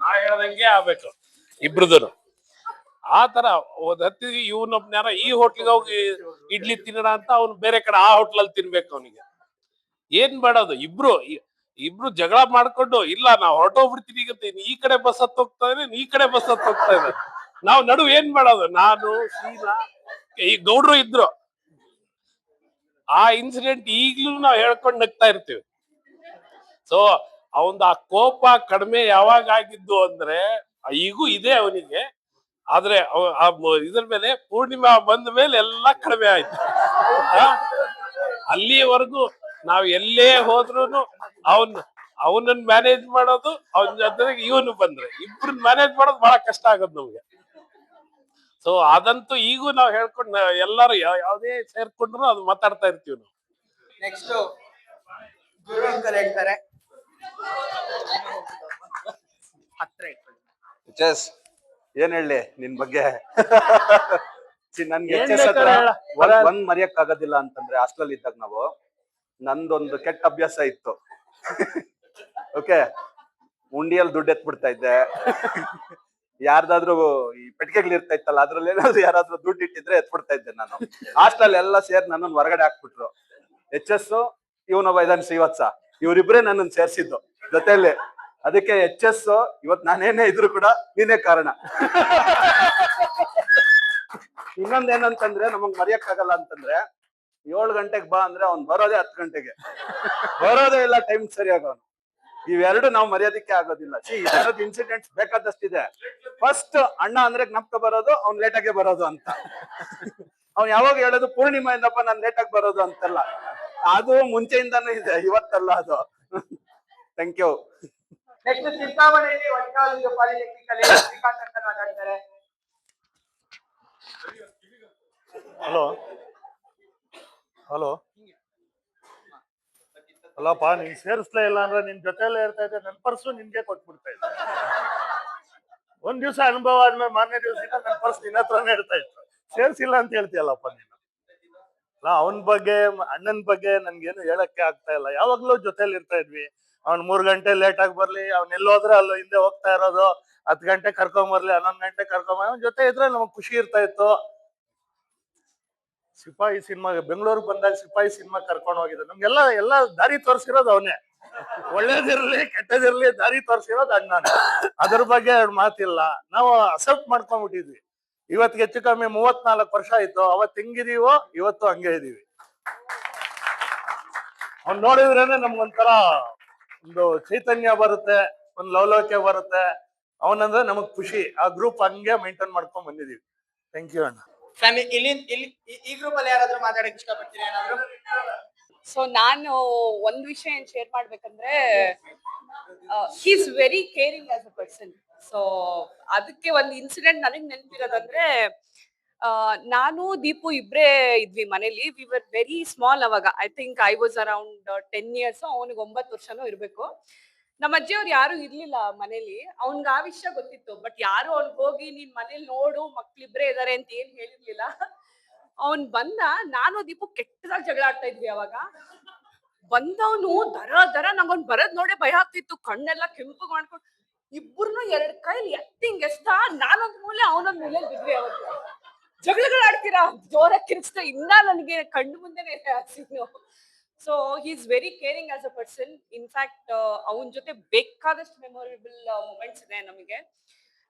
Speaker 6: ನಾ ಹೇಳ್ದಂಗೆ ಆಗ್ಬೇಕು ಇಬ್ರದನು. ಆ ತರ ಹತ್ತಿಗೆ ಇವನೊಬ್ನ್ಯಾರ ಈ ಹೋಟ್ಲಿಗೆ ಹೋಗಿ ಇಡ್ಲಿ ತಿನ್ನೋಣ ಅಂತ ಅವ್ನು ಬೇರೆ ಕಡೆ ಆ ಹೋಟ್ಲಲ್ಲಿ ತಿನ್ಬೇಕು. ಅವನಿಗೆ ಏನ್ ಮಾಡೋದು, ಇಬ್ರು ಜಗಳ ಮಾಡ್ಕೊಂಡು, ಇಲ್ಲ ನಾವ್ ಹೊರಟೋಗ್ಬಿಡ್ತೀನಿ, ಈಗ ಈ ಕಡೆ ಬಸ್ ಹತ್ತು ಹೋಗ್ತಾ ಇದ್ರೆ ಈ ಕಡೆ ಬಸ್ ಹತ್ತು ಹೋಗ್ತಾ ಇದ್ದಾರೆ, ನಾವ್ ನಡು ಏನ್ ಮಾಡೋದು? ನಾನು ಶೀಲಾ ಈ ಗೌಡ್ರು ಇದ್ರು. ಆ ಇನ್ಸಿಡೆಂಟ್ ಈಗ್ಲೂ ನಾವ್ ಹೇಳ್ಕೊಂಡ್ ನಗ್ತಾ ಇರ್ತೀವಿ. ಸೊ ಅವಂದ ಆ ಕೋಪ ಕಡಿಮೆ ಯಾವಾಗ ಆಗಿದ್ದು ಅಂದ್ರೆ, ಈಗೂ ಇದೆ ಅವನಿಗೆ, ಆದ್ರೆ ಇದ್ರ ಮೇಲೆ ಪೂರ್ಣಿಮಾ ಬಂದ ಮೇಲೆ ಎಲ್ಲಾ ಕಡಿಮೆ ಆಯ್ತು. ಅಲ್ಲಿವರೆಗೂ ನಾವ್ ಎಲ್ಲೇ ಹೋದ್ರು ಅವನನ್ನ ಮ್ಯಾನೇಜ್ ಮಾಡೋದು, ಅವನ ಜೊತೆಗೆ ಇವನು ಬಂದ್ರೆ ಇಬ್ರನ್ನ ಮ್ಯಾನೇಜ್ ಮಾಡೋದು ಬಹಳ ಕಷ್ಟ ಆಗೋದು ನಮ್ಗೆ. ಸೊ ಅದಂತೂ ಈಗೂ ನಾವ್ ಹೇಳ್ಕೊಂಡು ಎಲ್ಲಾರು ಯಾವ್ದೇ ಸೇರ್ಕೊಂಡ್ರು ಅದು ಮಾತಾಡ್ತಾ ಇರ್ತೀವಿ ನಾವು.
Speaker 4: ನೆಕ್ಸ್ಟ್ ಗುರು ಅಂಕಲ್ ಹೇಳ್ತಾರೆ. ಹತ್ರ
Speaker 7: ಏನ್ ಹೇಳಿ ನಿನ್ ಬಗ್ಗೆ? ನನ್ಗೆ ಒಂದ್ ಮರೆಯಕ್ ಆಗೋದಿಲ್ಲ ಅಂತಂದ್ರೆ, ಹಾಸ್ಟೆಲ್ ಇದ್ದಾಗ ನಾವು ನಂದೊಂದು ಕೆಟ್ಟ ಅಭ್ಯಾಸ ಇತ್ತು. ಓಕೆ, ಉಂಡಿಯಲ್ಲಿ ದುಡ್ಡು ಎತ್ಬಿಡ್ತಾ ಇದ್ದೆ. ಯಾರ್ದಾದ್ರು ಈ ಪೆಟ್ಟಿಗೆಗಳು ಇರ್ತಾ ಇತ್ತಲ್ಲ, ಅದ್ರಲ್ಲಿ ಏನಾದ್ರು ಯಾರಾದ್ರೂ ದುಡ್ಡು ಇಟ್ಟಿದ್ರೆ ಎತ್ಬಿಡ್ತಾ ಇದ್ದೆ ನಾನು. ಹಾಸ್ಟೆಲ್ ಎಲ್ಲ ಸೇರಿ ನನ್ನನ್ನು ಹೊರಗಡೆ ಹಾಕ್ಬಿಟ್ರು. HS ಇವನೊಬ್ಬ ಇದಾನೆ ಶ್ರೀವತ್ಸ, ಇವರಿಬ್ರೇ ನನ್ನನ್ನು ಸೇರ್ಸಿದ್ದು ಜೊತೆಯಲ್ಲಿ. ಅದಕ್ಕೆ HS ಇವತ್ ನಾನೇನೇ ಇದ್ರು ಕೂಡ ನೀನೇ ಕಾರಣ. ಇನ್ನೊಂದೇನಂತಂದ್ರೆ ನಮಗ್ ಮರೆಯಕ್ ಆಗಲ್ಲ ಅಂತಂದ್ರೆ, 7 ಗಂಟೆಗೆ ಬಾ ಅಂದ್ರೆ ಅವ್ನ್ ಬರೋದೇ 10 ಗಂಟೆಗೆ, ಬರೋದೇ ಇಲ್ಲ ಟೈಮ್ ಸರಿಯಾಗ ಅವನು. ಇವೆರಡು ನಾವು ಮರ್ಯಾದಕ್ಕೆ ಆಗೋದಿಲ್ಲ. ಇದರದ ಇನ್ಸಿಡೆಂಟ್ಸ್ ಬೇಕಾದಷ್ಟಿದೆ. ಫಸ್ಟ್ ಅಣ್ಣ ಅಂದ್ರೆ ಜ್ಞಾಪಕ ಬರೋದು ಅವ್ನ್ ಲೇಟಾಗೆ ಬರೋದು ಅಂತ. ಅವ್ನ್ ಯಾವಾಗ ಹೇಳೋದು ಪೂರ್ಣಿಮೆಯಿಂದಪ್ಪ ನಾನ್ ಲೇಟಾಗಿ ಬರೋದು ಅಂತಲ್ಲ, ಅದು ಮುಂಚೆಯಿಂದಾನು ಇದೆ, ಇವತ್ತಲ್ಲ ಅದು. Thank you.
Speaker 4: ನೆಕ್ಸ್ಟ್ ಚಿಂತಾಮಣಿಯಲ್ಲಿ ಪಾಲಿಟೆಕ್ನಿಕ್ ಅಲ್ಲಿ ಶ್ರೀಕಾಂತ್ ಅಂತ ಮಾತಾಡ್ತಾರೆ.
Speaker 3: ಹಲೋ ಹಲೋ ಅಲ್ಲಪ್ಪ, ನೀನ್ ಸೇರಿಸ್ಲೇ ಇಲ್ಲ ಅಂದ್ರೆ ನಿನ್ ಜೊತೆಯಲ್ಲೇ ಇರ್ತಾ ಇದ್ದೆ, ನನ್ನ ಪರ್ಸು ನಿನ್ಗೆ ಕೊಟ್ಬಿಡ್ತಾ ಇದ್ದೆ. ಒಂದ್ ದಿವ್ಸ ಅನುಭವ ಆದ್ಮೇಲೆ ಮಾರನೇ ದಿವಸದಿಂದ ನನ್ನ ಪರ್ಸ್ ನಿನ್ನ ಹತ್ರನೇ ಇರ್ತಾ ಇತ್ತು. ಸೇರ್ಸಿಲ್ಲ ಅಂತ ಹೇಳ್ತೀಯಲ್ಲಪ್ಪ ನೀನು. ಅಲ್ಲ, ಅವನ ಬಗ್ಗೆ ಅಣ್ಣನ ಬಗ್ಗೆ ನನ್ಗೇನು ಹೇಳಕ್ಕೆ ಆಗ್ತಾ ಇಲ್ಲ. ಯಾವಾಗ್ಲೂ ಜೊತೆಲಿ ಇರ್ತಾ ಇದ್ವಿ. ಅವ್ನ್ 3 ಗಂಟೆ ಲೇಟ್ ಆಗಿ ಬರ್ಲಿ, ಅವ್ನ್ ಎಲ್ಲೋದ್ರೆ ಅಲ್ಲೋ ಹಿಂದೆ ಹೋಗ್ತಾ ಇರೋದು, 10 ಗಂಟೆ ಕರ್ಕೊಂಬರ್ಲಿ, 11 ಗಂಟೆ ಕರ್ಕೊಂಬರ್ಲಿ, ಅವ್ನ ಜೊತೆ ಇದ್ರೆ ನಮಗ್ ಖುಷಿ ಇರ್ತಾ ಇತ್ತು. ಸಿಪಾಯಿ ಸಿನಿಮಾ ಬೆಂಗಳೂರಿಗೆ ಬಂದಾಗ ಸಿಪಾಯಿ ಸಿನಿಮಾ ಕರ್ಕೊಂಡು ಹೋಗಿದ್ದೆ. ನಮ್ಗೆಲ್ಲ ದಾರಿ ತೋರಿಸಿರೋದು ಅವನೇ. ಒಳ್ಳೇದಿರ್ಲಿ ಕೆಟ್ಟದಿರ್ಲಿ ದಾರಿ ತೋರಿಸಿರೋದು ಅಣ್ಣನೇ. ಅದ್ರ ಬಗ್ಗೆ ಎರಡು ಮಾತಿಲ್ಲ. ನಾವು ಅಕ್ಸೆಪ್ಟ್ ಮಾಡ್ಕೊಂಡ್ಬಿಟ್ಟಿದ್ವಿ. ಇವತ್ತಿಗೆ ಹೆಚ್ಚು ಕಮ್ಮಿ 34 ವರ್ಷ ಆಯ್ತು. ಅವತ್ತು ಹೆಂಗಿದೀವೋ ಇವತ್ತು ಹಂಗೆ ಇದೀವಿ. ಅವ್ನ್ ನೋಡಿದ್ರೇನೆ ನಮ್ಗೊಂಥರ ಒಂದು ಚೈತನ್ಯ ಬರುತ್ತೆ, ಒಂದು ಲವಲವಿಕೆ ಬರುತ್ತೆ. ಅವನಂದ್ರೆ ನಮಗ್ ಖುಷಿ. ಆ ಗ್ರೂಪ್ ಹಂಗೆ ಮೇಂಟೈನ್ ಮಾಡ್ಕೊಂಡ್ ಬಂದಿದೀವಿ. ಥ್ಯಾಂಕ್ ಯು ಅಣ್ಣ.
Speaker 4: ಇಲ್ಲಿ ಈ ಗ್ರೂಪ್ ಅಲ್ಲಿ ಯಾರಾದ್ರೂ ಮಾತಾಡಕ್ ಇಷ್ಟಪಡ್ತೀರಾ ಏನಾದ್ರು?
Speaker 8: ಸೊ ನಾನು ಒಂದ್ ವಿಷಯ ಏನ್ ಶೇರ್ ಮಾಡ್ಬೇಕಂದ್ರೆ, ಹಿ is very caring as a person. So ಅದಕ್ಕೆ ಒಂದು ಇನ್ಸಿಡೆಂಟ್ ನನಗ್ ನೆನಪಿರೋದಂದ್ರೆ, ನಾನು ದೀಪು ಇಬ್ರೇ ಇದ್ವಿ ಮನೇಲಿ. ವಿ ವರ್ ವೆರಿ ಸ್ಮಾಲ್ ಅವಾಗ. I think I was around 10 years, ಅವನಿಗೆ 9 ವರ್ಷನೂ ಇರ್ಬೇಕು. ನಮ್ಮ ಅಜ್ಜಿಯವ್ರು ಯಾರು ಇರ್ಲಿಲ್ಲ ಮನೇಲಿ. ಅವ್ನ್ಗೆ ಆ ವಿಷಯ ಗೊತ್ತಿತ್ತು, ಬಟ್ ಯಾರು ಅವ್ನಿಗೆ ಹೋಗಿ ನೀನ್ ಮನೇಲಿ ನೋಡು ಮಕ್ಳಿಬ್ರೇ ಇದಾರೆ ಅಂತ ಏನ್ ಹೇಳಿರ್ಲಿಲ್ಲ. ಅವನ್ ಬಂದ, ನಾನು ದೀಪು ಕೆಟ್ಟದಾಗಿ ಜಗಳ ಆಡ್ತಾ ಇದ್ವಿ ಅವಾಗ. ಬಂದವನು ದರ ನಂಗೊಂದ್ ಬರದ್ ನೋಡೇ ಭಯ ಆಗ್ತಿತ್ತು. ಕಣ್ಣೆಲ್ಲ ಕೆಂಪು ಮಾಡ್ಕೊಂಡು ಇಬ್ಬರನ್ನು 2 ಕೈಲಿ ಎತ್ತಿಂಗ್ ಎಸ್ತ, ನಾನೊಂದ್ ಮೂಲೆ ಅವನೊಂದ್ ಮೂಲೆ ಬಿದ್ವಿ. ಅವತ್ತು ಜಗಳಗಳು ಆಡ್ತೀರಾ ಜೋರಾಗಿ ಕಿರಿಸ್ತಾ, ಇನ್ನ ನನಗೆ ಕಣ್ಣು ಮುಂದೆನೆ Seenu. So he is very caring as a person. In fact ಅವನ ಜೊತೆ ಬೇಕಾದಷ್ಟು ಮೆಮೊರೇಬಲ್ ಮೂಮೆಂಟ್ಸ್ ಇದೆ ನಮಗೆ.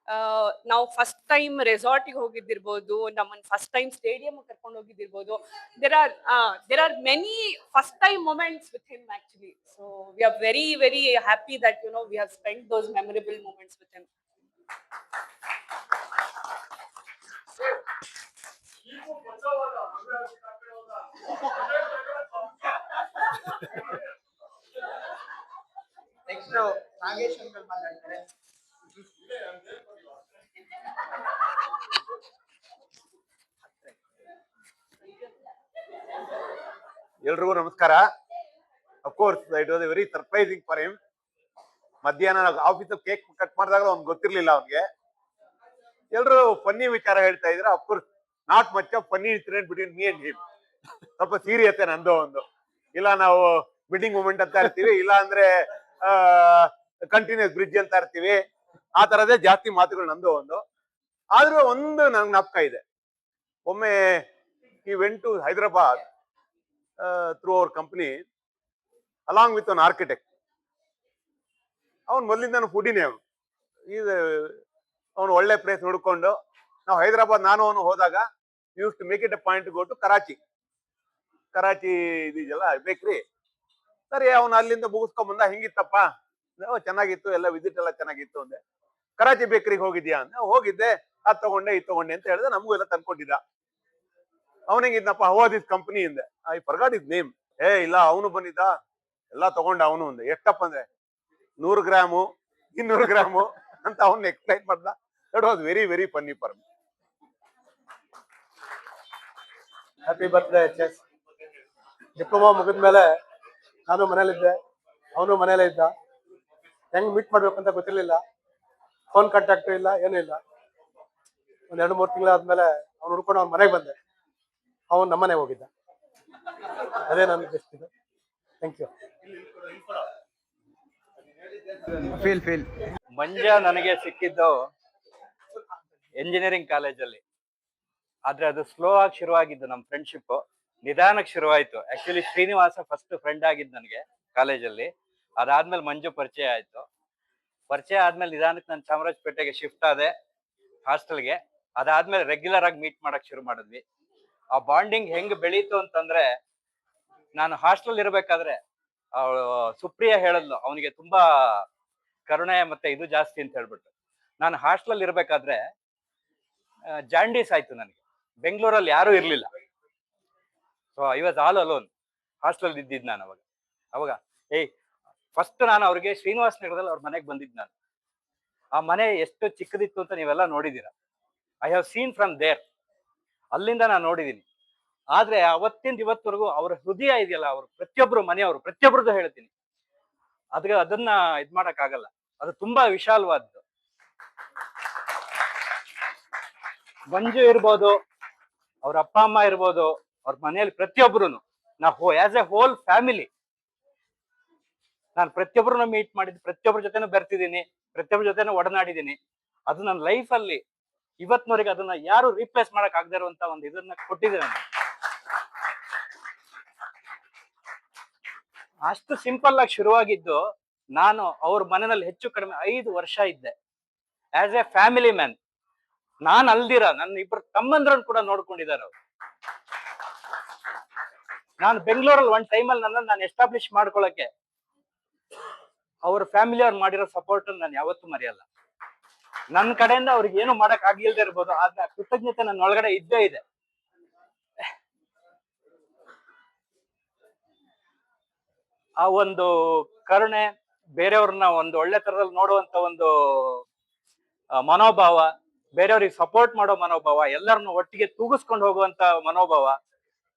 Speaker 8: ನಾವು ಫಸ್ಟ್ ಟೈಮ್ ರೆಸಾರ್ಟಿಗೆ ಹೋಗಿದ್ದಿರ್ಬೋದು, ನಮ್ಮನ್ನ ಫಸ್ಟ್ ಟೈಮ್ ಸ್ಟೇಡಿಯಂ ಕರ್ಕೊಂಡು ಹೋಗಿದ್ದಿರ್ಬೋದು. There are many first time moments with him actually. So we are very very happy that we have spent those memorable moments with him.
Speaker 4: Next Nagesh uncle ಮಾತಾಡ್ತಾರೆ.
Speaker 9: ಎಲ್ರಿಗೂ ನಮಸ್ಕಾರ. Of course it was a very surprising for him. ಮಧ್ಯಾಹ್ನ ಆಫೀಸಲ್ಲಿ cake cut ಮಾಡಿದಾಗ ಅವ್ನಿಗೆ ಗೊತ್ತಿರ್ಲಿಲ್ಲ. ಅವ್ನಿಗೆ ಎಲ್ರು ಫನ್ನಿ ವಿಚಾರ ಹೇಳ್ತಾ ಇದ್ರೆ, of course not much of funny incident between me and him. ಸ್ವಲ್ಪ ಸೀರಿಯಸ್ ನಂದು ಒಂದು. ಇಲ್ಲ ನಾವು ಬಿಲ್ಡಿಂಗ್ ಮೂಮೆಂಟ್ ಅಂತ ಇರ್ತೀವಿ, ಇಲ್ಲ ಅಂದ್ರೆ ಕಂಟಿನ್ಯೂಸ್ ಬ್ರಿಡ್ಜ್ ಅಂತ ಇರ್ತೀವಿ. ಆ ತರದೇ ಜಾಸ್ತಿ ಮಾತುಗಳು ನಂದು ಒಂದು. ಆದ್ರೂ ಒಂದು ನನ್ಗೆ ಜ್ಞಾಪಕ ಇದೆ. ಒಮ್ಮೆ ಈ went to Hyderabad through our company along with an architect. ಅವನು ಮೊದಲಿಂದ ಫುಡಿನೇ. ಅವನು ಒಳ್ಳೆ ಪ್ಲೇಸ್ ನೋಡ್ಕೊಂಡು ನಾವು ಹೈದರಾಬಾದ್ ನಾನು ಅವನು ಹೋದಾಗ used to make it a point go to Karachi ಇದೆಯಲ್ಲ ಬೇಕ್ರಿ. ಸರಿ, ಅವನು ಅಲ್ಲಿಂದ ಮುಗಿಸ್ಕೊಂಡ್ ಬಂದ. ಹೆಂಗಿತ್ತಪ್ಪ? ಚೆನ್ನಾಗಿತ್ತು, ಎಲ್ಲ ವಿಸಿಟ್ ಎಲ್ಲ ಚೆನ್ನಾಗಿತ್ತು ಅಂದೆ. ಕರಾಚಿ ಬೇಕ್ರಿಗೆ ಹೋಗಿದ್ಯಾ ಅಂತ. ಹೋಗಿದ್ದೆ, ಅದ್ ತಗೊಂಡೆ ಇದು ತಗೊಂಡೆ ಅಂತ ಹೇಳಿದ್ರೆ ನಮಗೂ ಎಲ್ಲ ತಂದ್ಕೊಟ್ಟಿದ್ದ. ಅವನಿಗಿದ್ನಪ್ಪ, ಹೌ ದಿಸ್ ಕಂಪನಿ ಇಂದೆ. I forgot his name. ಇಲ್ಲ, ಅವನು ಬಂದಿದ್ದ, ಎಲ್ಲ ತಗೊಂಡ ಅವನು ಅಂದೆ. ಎಷ್ಟಪ್ಪ ಅಂದ್ರೆ 100 ಗ್ರಾಮು 200 ಗ್ರಾಮು ಅಂತ ಅವನ್ನ ಎಕ್ಸ್ಪ್ಲೈನ್ ಮಾಡ್ದ. That was very very funny for me.
Speaker 5: Happy birthday chess. Diploma ಮುಗಿದ್ಮೇಲೆ ನಾನು ಮನೇಲಿದ್ದೆ, ಅವನು ಮನೇಲೇ ಇದ್ದ. ಹೆಂಗ್ ಮೀಟ್ ಮಾಡ್ಬೇಕಂತ ಗೊತ್ತಿರ್ಲಿಲ್ಲ. ಫೋನ್ ಕಾಂಟ್ಯಾಕ್ಟ್ ಇಲ್ಲ, ಏನೂ ಇಲ್ಲ. ಒಂದ್ 2-3 ತಿಂಗಳಾದ್ಮೇಲೆ ಅವ್ನು ಹುಡ್ಕೊಂಡು ಅವ್ನ ಮನೆಗೆ ಬಂದೆ. ಅವನು ನಮ್ಮನೆ ಹೋಗಿದ್ದ. ಅದೇ ನನ್ನ ಬೆಸ್ಟ್ ಇದೆ. Thank you.
Speaker 7: ಮಂಜ ನನಗೆ ಸಿಕ್ಕಿದ್ದು ಎಂಜಿನಿಯರಿಂಗ್ ಕಾಲೇಜಲ್ಲಿ. ಆದ್ರೆ ಅದು ಸ್ಲೋ ಆಗಿ ಶುರುವಾಗಿದ್ದು ನಮ್ಮ ಫ್ರೆಂಡ್ಶಿಪ್. ನಿಧಾನಕ್ಕೆ ಶುರುವಾಯ್ತು. ಆಕ್ಚುಲಿ ಶ್ರೀನಿವಾಸ ಫಸ್ಟ್ ಫ್ರೆಂಡ್ ಆಗಿದ್ದು ನನಗೆ ಕಾಲೇಜಲ್ಲಿ. ಅದಾದ್ಮೇಲೆ ಮಂಜು ಪರಿಚಯ ಆಯ್ತು. ಪರಿಚಯ ಆದ್ಮೇಲೆ ನಿಧಾನಕ್ಕೆ ನಾನು ಚಾಮರಾಜಪೇಟೆಗೆ ಶಿಫ್ಟ್ ಆದೆ, ಹಾಸ್ಟೆಲ್ಗೆ. ಅದಾದ್ಮೇಲೆ ರೆಗ್ಯುಲರ್ ಆಗಿ ಮೀಟ್ ಮಾಡಕ್ ಶುರು ಮಾಡಿದ್ವಿ. ಆ ಬಾಂಡಿಂಗ್ ಹೆಂಗ್ ಬೆಳೀತು ಅಂತಂದ್ರೆ, ನಾನು ಹಾಸ್ಟೆಲ್ ಇರ್ಬೇಕಾದ್ರೆ ಅವಳು ಸುಪ್ರಿಯ ಹೇಳಿದ್ಲು ಅವನಿಗೆ ತುಂಬಾ ಕರುಣೆ ಮತ್ತೆ ಇದು ಜಾಸ್ತಿ ಅಂತ ಹೇಳ್ಬಿಟ್ಟು. ನಾನು ಹಾಸ್ಟೆಲ್ ಇರ್ಬೇಕಾದ್ರೆ ಜಾಂಡೀಸ್ ಆಯ್ತು ನನಗೆ. ಬೆಂಗಳೂರಲ್ಲಿ ಯಾರು ಇರ್ಲಿಲ್ಲ. So I was all alone. Hostel ಇದ್ದಿದ್ದು ನಾನು ಅವಾಗ ಫಸ್ಟ್ ನಾನು ಅವ್ರಿಗೆ ಶ್ರೀನಿವಾಸ ನಗರದಲ್ಲಿ ಅವ್ರ ಮನೆಗೆ ಬಂದಿದ್ದು ನಾನು. ಆ ಮನೆ ಎಷ್ಟು ಚಿಕ್ಕದಿತ್ತು ಅಂತ ನೀವೆಲ್ಲ ನೋಡಿದೀರ. I have seen from there. ಅಲ್ಲಿಂದ ನಾನು ನೋಡಿದ್ದೀನಿ. ಆದ್ರೆ ಅವತ್ತಿಂದ ಇವತ್ತವರೆಗೂ ಅವ್ರ ಹೃದಯ ಇದೆಯಲ್ಲ, ಅವ್ರು ಪ್ರತಿಯೊಬ್ರು ಮನೆಯವರು ಪ್ರತಿಯೊಬ್ರದ್ದು ಹೇಳ್ತೀನಿ, ಅದನ್ನ ಇದ್ ಮಾಡಕ್ ಆಗಲ್ಲ. ಅದು ತುಂಬಾ ವಿಶಾಲವಾದ್ದು. ಮಂಜು ಇರ್ಬೋದು, ಅವ್ರ ಅಪ್ಪ ಅಮ್ಮ ಇರ್ಬೋದು, ಅವ್ರ ಮನೆಯಲ್ಲಿ ಪ್ರತಿಯೊಬ್ರು, ನಾವು ಆಸ್ ಎ ಹೋಲ್ ಫ್ಯಾಮಿಲಿ, ನಾನು ಪ್ರತಿಯೊಬ್ಬರನ್ನ ಮೀಟ್ ಮಾಡಿದ್ದು, ಪ್ರತಿಯೊಬ್ಬರ ಜೊತೆನೂ ಬೆರ್ತಿದ್ದೀನಿ, ಪ್ರತಿಯೊಬ್ಬರ ಜೊತೆನೂ ಒಡನಾಡಿದ್ದೀನಿ. ಅದು ನನ್ನ ಲೈಫ್ ಅಲ್ಲಿ ಇವತ್ತಿನವರೆಗೆ ಅದನ್ನ ಯಾರು ರೀಪ್ಲೇಸ್ ಮಾಡಕ್ ಆಗದೆ ಇರುವಂತ ಒಂದು ಇದನ್ನ ಕೊಟ್ಟಿದೆ ನನಗೆ. ಅಷ್ಟು ಸಿಂಪಲ್ ಆಗಿ ಶುರುವಾಗಿದ್ದು, ನಾನು ಅವ್ರ ಮನೆಯಲ್ಲಿ ಹೆಚ್ಚು ಕಡಿಮೆ 5 ವರ್ಷ ಇದ್ದೆ ಆಸ್ ಎ ಫ್ಯಾಮಿಲಿ ಮ್ಯಾನ್. ನಾನ್ ಅಲ್ದಿರ ನನ್ನ ಇಬ್ಬರು ತಮ್ಮಂದ್ರನ್ನು ಕೂಡ ನೋಡ್ಕೊಂಡಿದ್ದಾರೆ ಅವ್ರು. ನಾನು ಬೆಂಗಳೂರಲ್ಲಿ ಒಂದ್ ಟೈಮಲ್ಲಿ ನನ್ನನ್ನು ನಾನು ಎಸ್ಟಾಬ್ಲಿಷ್ ಮಾಡ್ಕೊಳಕ್ಕೆ ಅವ್ರ ಫ್ಯಾಮಿಲಿ ಅವ್ರು ಮಾಡಿರೋ ಸಪೋರ್ಟ್ ನಾನು ಯಾವತ್ತೂ ಮರೆಯಲ್ಲ. ನನ್ನ ಕಡೆಯಿಂದ ಅವ್ರಿಗೆ ಏನು ಮಾಡಕ್ ಆಗಿಲ್ದೇ ಇರ್ಬೋದು, ಆದ್ರೆ ಆ ಕೃತಜ್ಞತೆ ನನ್ನ ಒಳಗಡೆ ಇದ್ದೇ ಇದೆ. ಆ ಒಂದು ಕರುಣೆ, ಬೇರೆಯವ್ರನ್ನ ಒಂದು ಒಳ್ಳೆ ತರದಲ್ಲಿ ನೋಡುವಂತ ಒಂದು ಮನೋಭಾವ, ಬೇರೆಯವ್ರಿಗೆ ಸಪೋರ್ಟ್ ಮಾಡೋ ಮನೋಭಾವ, ಎಲ್ಲರನ್ನು ಒಟ್ಟಿಗೆ ತೂಗಿಸ್ಕೊಂಡು ಹೋಗುವಂತ ಮನೋಭಾವ,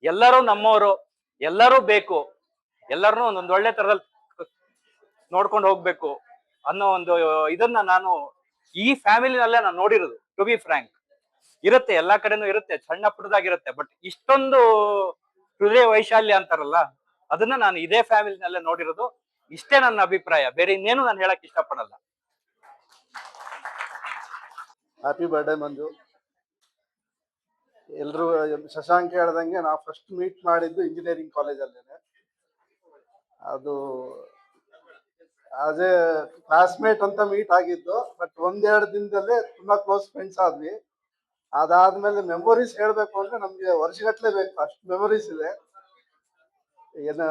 Speaker 7: ಎಲ್ಲರೂ ನಮ್ಮವರು, ಎಲ್ಲರೂ ಬೇಕು, ಎಲ್ಲರನ್ನೂ ಒಂದೊಂದು ಒಳ್ಳೆ ತರದಲ್ಲಿ ನೋಡ್ಕೊಂಡು ಹೋಗ್ಬೇಕು ಅನ್ನೋ ಒಂದು ಇದನ್ನ ನಾನು ಈ ಫ್ಯಾಮಿಲಿನಲ್ಲೇ ನಾನು ನೋಡಿರೋದು. ಟು ಬಿ ಫ್ರಾಂಕ್, ಇರುತ್ತೆ ಎಲ್ಲಾ ಕಡೆನೂ ಇರುತ್ತೆ, ಸಣ್ಣ ಪುಟ್ಟದಾಗಿರುತ್ತೆ, ಬಟ್ ಇಷ್ಟೊಂದು ಹೃದಯ ವೈಶಾಲ್ಯ ಅಂತಾರಲ್ಲ, ಅದನ್ನ ನಾನು ಇದೇ ಫ್ಯಾಮಿಲಿನಲ್ಲೇ ನೋಡಿರೋದು. ಇಷ್ಟೇ ನನ್ನ ಅಭಿಪ್ರಾಯ, ಬೇರೆ ಇನ್ನೇನು ನಾನು ಹೇಳಕ್ ಇಷ್ಟಪಡಲ್ಲ.
Speaker 3: ಹ್ಯಾಪಿ ಬರ್ಡೇ ಮಂಜು. ಎಲ್ರು ಶಶಾಂಕ್ ಹೇಳ್ದಂಗೆ ನಾವು ಫಸ್ಟ್ ಮೀಟ್ ಮಾಡಿದ್ದು ಇಂಜಿನಿಯರಿಂಗ್ ಕಾಲೇಜಲ್ಲೇನೆ. ಅದು ಆಸ್ ಎ ಕ್ಲಾಸ್ಮೇಟ್ ಅಂತ ಮೀಟ್ ಆಗಿದ್ದು, ಬಟ್ 1-2 ದಿನದಲ್ಲೇ ತುಂಬಾ ಕ್ಲೋಸ್ ಫ್ರೆಂಡ್ಸ್ ಆದ್ವಿ. ಅದಾದ್ಮೇಲೆ ಮೆಮೊರೀಸ್ ಹೇಳ್ಬೇಕು ಅಂದ್ರೆ ನಮ್ಗೆ ವರ್ಷಗಟ್ಲೆ ಬೇಕು, ಅಷ್ಟು ಮೆಮೊರೀಸ್ ಇದೆ. ಏನ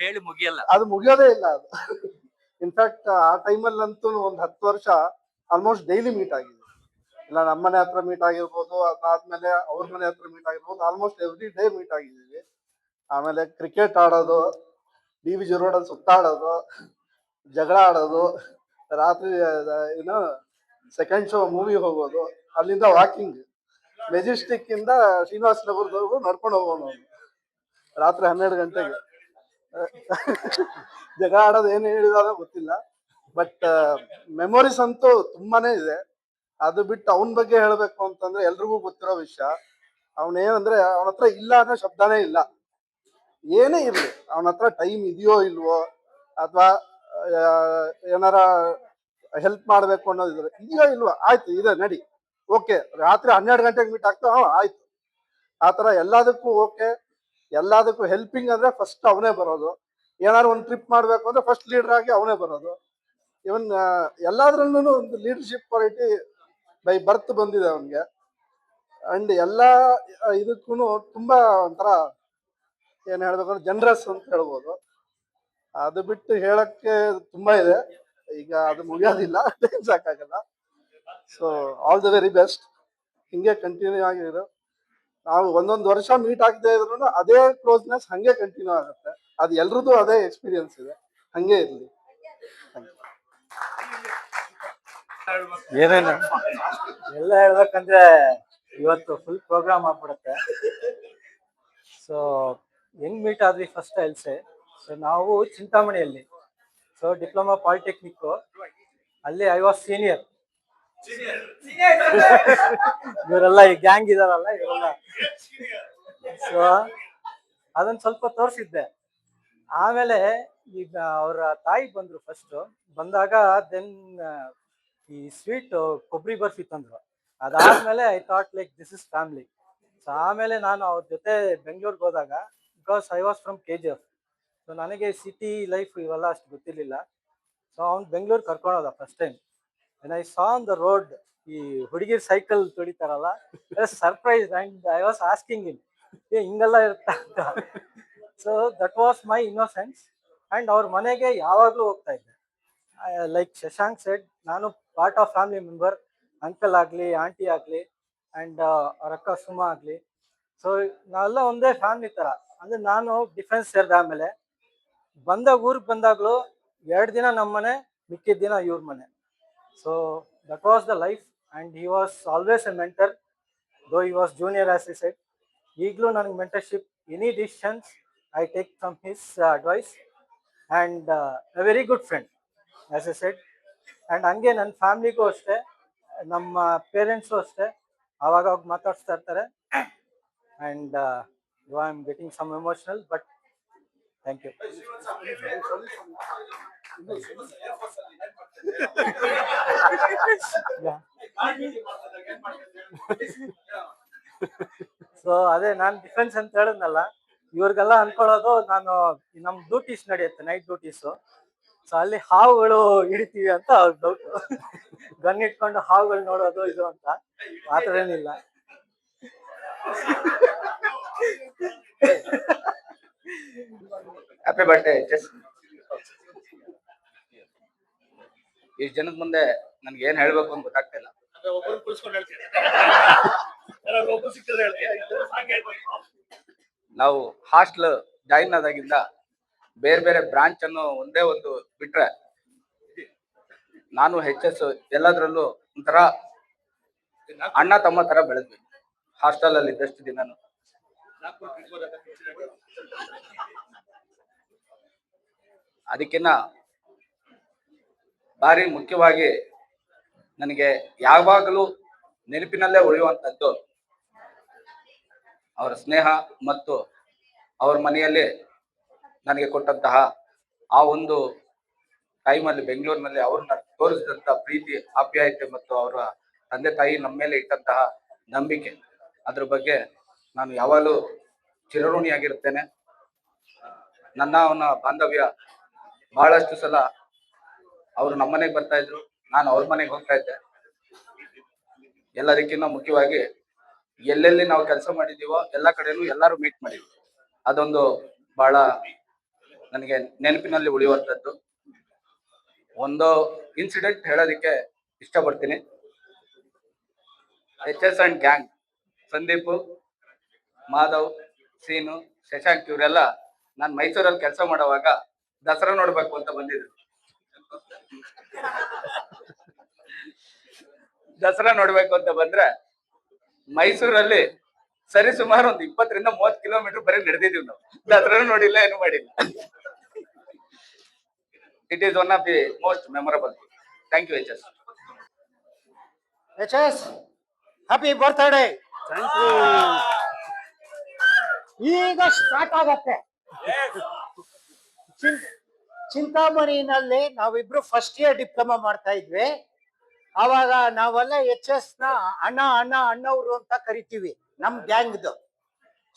Speaker 7: ಹೇಳಿ ಮುಗಿಯಲ್ಲ,
Speaker 3: ಅದು ಮುಗಿಯೋದೇ ಇಲ್ಲ ಅದು. ಇನ್ಫ್ಯಾಕ್ಟ್ ಆ ಟೈಮಲ್ಲಂತೂ ಒಂದು 10 ವರ್ಷ ಆಲ್ಮೋಸ್ಟ್ ಡೈಲಿ ಮೀಟ್ ಆಗಿದೆ. ಇಲ್ಲ ನಮ್ಮ ಮನೆ ಹತ್ರ ಮೀಟ್ ಆಗಿರ್ಬೋದು, ಅದಾದ್ಮೇಲೆ ಅವ್ರ ಮನೆ ಹತ್ರ ಮೀಟ್ ಆಗಿರ್ಬೋದು, ಆಲ್ಮೋಸ್ಟ್ ಎವ್ರಿ ಡೇ ಮೀಟ್ ಆಗಿದ್ದೀವಿ. ಆಮೇಲೆ ಕ್ರಿಕೆಟ್ ಆಡೋದು, DVG ರೋಡಲ್ಲಿ ಸುತ್ತಾಡೋದು, ಜಗಳ ಆಡೋದು, ರಾತ್ರಿ ಏನೋ ಸೆಕೆಂಡ್ ಶೋ ಮೂವಿ ಹೋಗೋದು, ಅಲ್ಲಿಂದ ವಾಕಿಂಗ್ ಮೆಜೆಸ್ಟಿಕ್ ಇಂದ ಶ್ರೀನಿವಾಸ ನಗರದವರೆಗೂ ನಡ್ಕೊಂಡು ಹೋಗೋಣ ರಾತ್ರಿ 12 ಗಂಟೆಗೆ. ಜಗಳ ಆಡೋದು ಏನು ಹೇಳಿದಾರೋ ಗೊತ್ತಿಲ್ಲ, ಬಟ್ ಮೆಮೊರೀಸ್ ಅಂತೂ ತುಂಬಾನೇ ಇದೆ. ಅದು ಬಿಟ್ಟು ಅವನ ಬಗ್ಗೆ ಹೇಳ್ಬೇಕು ಅಂತಂದ್ರೆ ಎಲ್ರಿಗೂ ಗೊತ್ತಿರೋ ವಿಷಯ, ಅವನೇನಂದ್ರೆ ಅವನ ಹತ್ರ ಇಲ್ಲ ಅನ್ನೋ ಶಬ್ದನೇ ಇಲ್ಲ. ಏನೇ ಇರ್ಲಿ, ಅವನ ಹತ್ರ ಟೈಮ್ ಇದೆಯೋ ಇಲ್ವೋ, ಅಥವಾ ಏನಾರ ಹೆಲ್ಪ್ ಮಾಡ್ಬೇಕು ಅನ್ನೋದಿದ್ರೆ ಇದೆಯೋ ಇಲ್ವೋ, ಆಯ್ತು ಇದೆ ನಡಿ, ಓಕೆ. ರಾತ್ರಿ 12 ಗಂಟೆಗೆ ಮೀಟ್ ಆಗ್ತಾ ಆಯ್ತು, ಆತರ ಎಲ್ಲದಕ್ಕೂ ಓಕೆ, ಎಲ್ಲದಕ್ಕೂ ಹೆಲ್ಪಿಂಗ್ ಅಂದ್ರೆ ಫಸ್ಟ್ ಅವನೇ ಬರೋದು. ಏನಾದ್ರು ಒಂದು ಟ್ರಿಪ್ ಮಾಡ್ಬೇಕು ಅಂದ್ರೆ ಫಸ್ಟ್ ಲೀಡರ್ ಆಗಿ ಅವನೇ ಬರೋದು. ಇವನ್ ಎಲ್ಲಾದ್ರಲ್ಲೂ ಒಂದು ಲೀಡರ್ಶಿಪ್ ಕ್ವಾಲಿಟಿ ಬೈ ಬರ್ತ್ ಬಂದಿದೆ ಅವನ್ಗೆ. ಅಂಡ್ ಎಲ್ಲಾ ಇದಕ್ಕೂ ತುಂಬಾ ಒಂಥರ ಏನ್ ಹೇಳ್ಬೇಕಂದ್ರೆ ಜನರಸ್ ಅಂತ ಹೇಳ್ಬೋದು. ಅದು ಬಿಟ್ಟು ಹೇಳಕ್ಕೆ ತುಂಬಾ ಇದೆ, ಈಗ ಅದು ಮುಗಿಯೋದಿಲ್ಲ, ಸಾಕಾಗಲ್ಲ. So all the very best, ಹಿಂಗೆ ಕಂಟಿನ್ಯೂ ಆಗಿರೋ. ನಾವು 1 ವರ್ಷ ಮೀಟ್ ಆಗದೆ ಇದ್ರು ಅದೇ ಕ್ಲೋಸ್ನೆಸ್ ಹಂಗೆ ಕಂಟಿನ್ಯೂ ಆಗುತ್ತೆ. ಅದು ಎಲ್ರದ್ದು ಅದೇ ಎಕ್ಸ್ಪೀರಿಯನ್ಸ್ ಇದೆ, ಹಂಗೆ ಇರ್ಲಿ.
Speaker 10: ಏನೇನು ಎಲ್ಲ ಹೇಳ್ಬೇಕಂದ್ರೆ ಇವತ್ತು ಫುಲ್ ಪ್ರೋಗ್ರಾಮ್ ಆಗ್ಬಿಡುತ್ತೆ. ಸೊ ಹೆಂಗ್ ಮೀಟ್ ಆದ್ವಿ ಫಸ್ಟ್ ಅಲ್ಸೆ. ಸೊ ನಾವು ಚಿಂತಾಮಣಿಯಲ್ಲಿ, ಸೊ ಡಿಪ್ಲೊಮಾ ಪಾಲಿಟೆಕ್ನಿಕ್ ಅಲ್ಲಿ ಐ ವಾಸ್ ಸೀನಿಯರ್. ಇವರೆಲ್ಲ ಈ ಗ್ಯಾಂಗ್ ಇದಾರಲ್ಲ ಇವರೆಲ್ಲ. ಸೊ ಅದನ್ನ ಸ್ವಲ್ಪ ತೋರಿಸಿದ್ದೆ. ಆಮೇಲೆ ಈಗ ಅವರ ತಾಯಿ ಬಂದ್ರು. ಫಸ್ಟ್ ಬಂದಾಗ ದೆನ್ ಈ ಸ್ವೀಟ್ ಕೊಬ್ಬರಿ ಬರ್ಫಿ ತಂದ್ರು. ಅದಾದ್ಮೇಲೆ I thought like this is family. So ಆಮೇಲೆ ನಾನು ಅವ್ರ ಜೊತೆ ಬೆಂಗಳೂರಿಗೆ ಹೋದಾಗ, because I was from KGF, so ನನಗೆ ಸಿಟಿ ಲೈಫ್ ಇವೆಲ್ಲ ಅಷ್ಟು ಗೊತ್ತಿರಲಿಲ್ಲ. ಸೊ ಅವ್ನು ಬೆಂಗಳೂರು ಕರ್ಕೊಂಡೋದ first time. I saw on the road ಈ ಹುಡುಗಿರ್ ಸೈಕಲ್ ತುಳಿತಾರಲ್ಲ, surprise, and I was asking in ಹಿಂಗೆಲ್ಲ ಇರುತ್ತಾ ಅಂತ. So that was my innocence. And ಅವ್ರ ಮನೆಗೆ ಯಾವಾಗಲೂ ಹೋಗ್ತಾ ಇದ್ದೆ. ಲೈಕ್ ಶಶಾಂಕ್ ಸೆಡ್, ನಾನು part of family member. Uncle ಆಗಲಿ, ಆಂಟಿ ಆಗಲಿ, ಆ್ಯಂಡ್ ಅವ್ರ ಅಕ್ಕ ಸುಮಾ ಆಗಲಿ. ಸೊ ನಾವೆಲ್ಲ ಒಂದೇ ಫ್ಯಾಮಿಲಿ ಥರ. ಅಂದರೆ ನಾನು ಡಿಫೆನ್ಸ್ ಸೇರಿದಾದ್ಮೇಲೆ ಊರಿಗೆ ಬಂದಾಗಲೂ 2 ದಿನ ನಮ್ಮ ಮನೆ, ಮಿಕ್ಕಿದ ದಿನ ಇವ್ರ ಮನೆ. So that was the life. And he was always a mentor. though he was junior, as he said. ಈಗಲೂ ನನಗೆ mentorship, any decisions I take from his advice, and a very good friend as a said. And ಹಂಗೆ ನನ್ನ ಫ್ಯಾಮ್ಲಿಗೂ ಅಷ್ಟೇ, ನಮ್ಮ parents ಅಷ್ಟೇ, ಆವಾಗ ಅವಾಗ ಮಾತಾಡ್ಸ್ತಾ ಇರ್ತಾರೆ. And I am getting some emotional, but thank you. So ಅದೇ ನಾನು ಡಿಫೆನ್ಸ್ ಅಂತ ಹೇಳಿದ್ನಲ್ಲ, ಇವ್ರಿಗೆಲ್ಲ ಅನ್ಕೊಳ್ಳೋದು ನಾನು ನಮ್ಮ ಡ್ಯೂಟೀಸ್ ನಡೆಯುತ್ತೆ, ನೈಟ್ ಡ್ಯೂಟೀಸು. ಸೊ ಅಲ್ಲಿ ಹಾವುಗಳು ಹಿಡಿತೀವಿ ಅಂತ ಅವ್ರ ಡೌಟು. ಗನ್ ಇಟ್ಕೊಂಡು ಹಾವುಗಳು ನೋಡೋದು ಇದು ಅಂತ, ಆ ಥರ ಏನಿಲ್ಲ.
Speaker 7: Happy birthday. ಇಷ್ಟು ಜನದ ಮುಂದೆ ನನ್ಗೆ ಏನ್ ಹೇಳ್ಬೇಕು ಅಂತ ಗೊತ್ತಾಗ್ತಾ ಇಲ್ಲ.
Speaker 3: ಒಬ್ಬರು ಕುಳಿಸ್ಕೊಂಡು ಹೇಳ್ತೀನಿ, ಒಬ್ಬರು ಸಿಕ್ಕಿದ್ರೆ ಹೇಳ್ತೀನಿ.
Speaker 7: ನಾವು ಹಾಸ್ಟೆಲ್ ಜಾಯಿನ್ ಆದಾಗಿಂದ ಬೇರೆ ಬೇರೆ ಬ್ರಾಂಚ್ ಅನ್ನು ಒಂದೇ ಒಂದು ಬಿಟ್ರೆ, ನಾನು HS ಎಲ್ಲದರಲ್ಲೂ ಒಂಥರ ಅಣ್ಣ ತಮ್ಮ ತರ ಬೆಳೆದ್ವಿ ಹಾಸ್ಟೆಲ್ ಅಲ್ಲಿ ಇದ್ದಷ್ಟು ದಿನಾನು. ಅದಕ್ಕಿನ್ನ ಭಾರಿ ಮುಖ್ಯವಾಗಿ ನನಗೆ ಯಾವಾಗಲೂ ನೆನಪಿನಲ್ಲೇ ಉಳಿಯುವಂಥದ್ದು ಅವರ ಸ್ನೇಹ ಮತ್ತು ಅವ್ರ ಮನೆಯಲ್ಲಿ ನನಗೆ ಕೊಟ್ಟಂತಹ ಆ ಒಂದು ಟೈಮಲ್ಲಿ ಬೆಂಗಳೂರಿನಲ್ಲಿ ಅವ್ರನ್ನ ತೋರಿಸಿದಂಥ ಪ್ರೀತಿ, ಆಪ್ಯಾಯತೆ ಮತ್ತು ಅವರ ತಂದೆ ತಾಯಿ ನಮ್ಮ ಮೇಲೆ ಇಟ್ಟಂತಹ ನಂಬಿಕೆ, ಅದ್ರ ಬಗ್ಗೆ ನಾನು ಯಾವಾಗಲೂ ಚಿರಋಣಿಯಾಗಿರುತ್ತೇನೆ. ಅವನ ಬಾಂಧವ್ಯ ಬಹಳಷ್ಟು ಸಲ ಅವರು ನಮ್ಮ ಮನೆಗೆ ಬರ್ತಾ ಇದ್ರು, ನಾನು ಅವ್ರ ಮನೆಗೆ ಹೋಗ್ತಾ ಇದ್ದೆ. ಎಲ್ಲದಕ್ಕಿಂತ ಮುಖ್ಯವಾಗಿ ಎಲ್ಲೆಲ್ಲಿ ನಾವು ಕೆಲಸ ಮಾಡಿದೀವೋ ಎಲ್ಲ ಕಡೆನೂ ಎಲ್ಲರೂ ಮೀಟ್ ಮಾಡಿದ್ವಿ. ಅದೊಂದು ಬಹಳ ನನಗೆ ನೆನಪಿನಲ್ಲಿ ಉಳಿಯುವಂಥದ್ದು. ಒಂದು ಇನ್ಸಿಡೆಂಟ್ ಹೇಳೋದಕ್ಕೆ ಇಷ್ಟಪಡ್ತೀನಿ. HS and gang, Sandeep, Madhav, Seenu, Shashank ಇವರೆಲ್ಲ ನಾನು ಮೈಸೂರಲ್ಲಿ ಕೆಲಸ ಮಾಡುವಾಗ ದಸರಾ ನೋಡ್ಬೇಕು ಅಂತ ಬಂದಿದ್ರು. ದಸರಾ ನೋಡ್ಬೇಕು ಅಂತ ಬಂದ್ರೆ ಮೈಸೂರಲ್ಲಿ ಸರಿ ಸುಮಾರು ಒಂದು 20 ರಿಂದ 30 ಕಿಲೋಮೀಟರ್ ಬರೀ ನಡೆದಿದ್ದೀವಿ ನಾವು. ದಸರಾ ನೋಡಿಲ್ಲ, ಏನು ಮಾಡಿಲ್ಲ. It is one of the most memorable. Thank you HS.
Speaker 10: HS, happy birthday. ಈಗ ಸ್ಟಾರ್ಟ್ ಆಗತ್ತೆ. ಚಿಂತಾಮಣಿನಲ್ಲಿ ನಾವಿಬ್ರು ಫಸ್ಟ್ ಇಯರ್ ಡಿಪ್ಲೊಮಾ ಮಾಡ್ತಾ ಇದ್ವಿ. ಅವಾಗ ನಾವೆಲ್ಲ HS ನ ಅಣ್ಣವ್ರು ಅಂತ ಕರಿತೀವಿ, ನಮ್ ಗ್ಯಾಂಗ್ದು.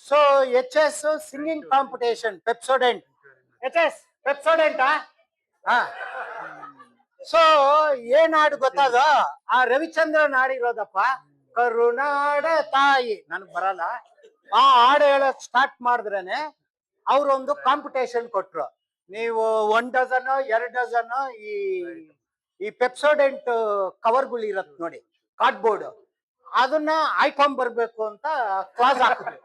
Speaker 10: So HS singing competition, Pepsodent. HS ಪೆಪ್ಸೋಡೆಂಟಾ? ಹಾ. ಸೊ ಏನ್ ಹಾಡು ಗೊತ್ತಾದ? ಆ ರವಿಚಂದ್ರನ್ ಹಾಡಿರೋದಪ್ಪ, ಕರುನಾಡ ತಾಯಿ. ನನಗ್ ಬರಲ್ಲ. ಆ ಹಾಡು ಹೇಳಕ್ ಸ್ಟಾರ್ಟ್ ಮಾಡಿದ್ರೇನೆ ಅವ್ರೊಂದು ಕಾಂಪಿಟೇಷನ್ ಕೊಟ್ರು. ನೀವು 1 ಡಜನ್ 2 ಡಜನ್ ಈ ಪೆಪ್ಸೋಡೆಂಟ್ ಕವರ್ಗಳು ಇರತ್ ನೋಡಿ, ಕಾರ್ಡ್ಬೋರ್ಡ್, ಅದನ್ನ ಆಯ್ಕೊಂಡ್ ಬರ್ಬೇಕು ಅಂತ ಕ್ಲಾಸ್ ಹಾಕಿದ್ರು.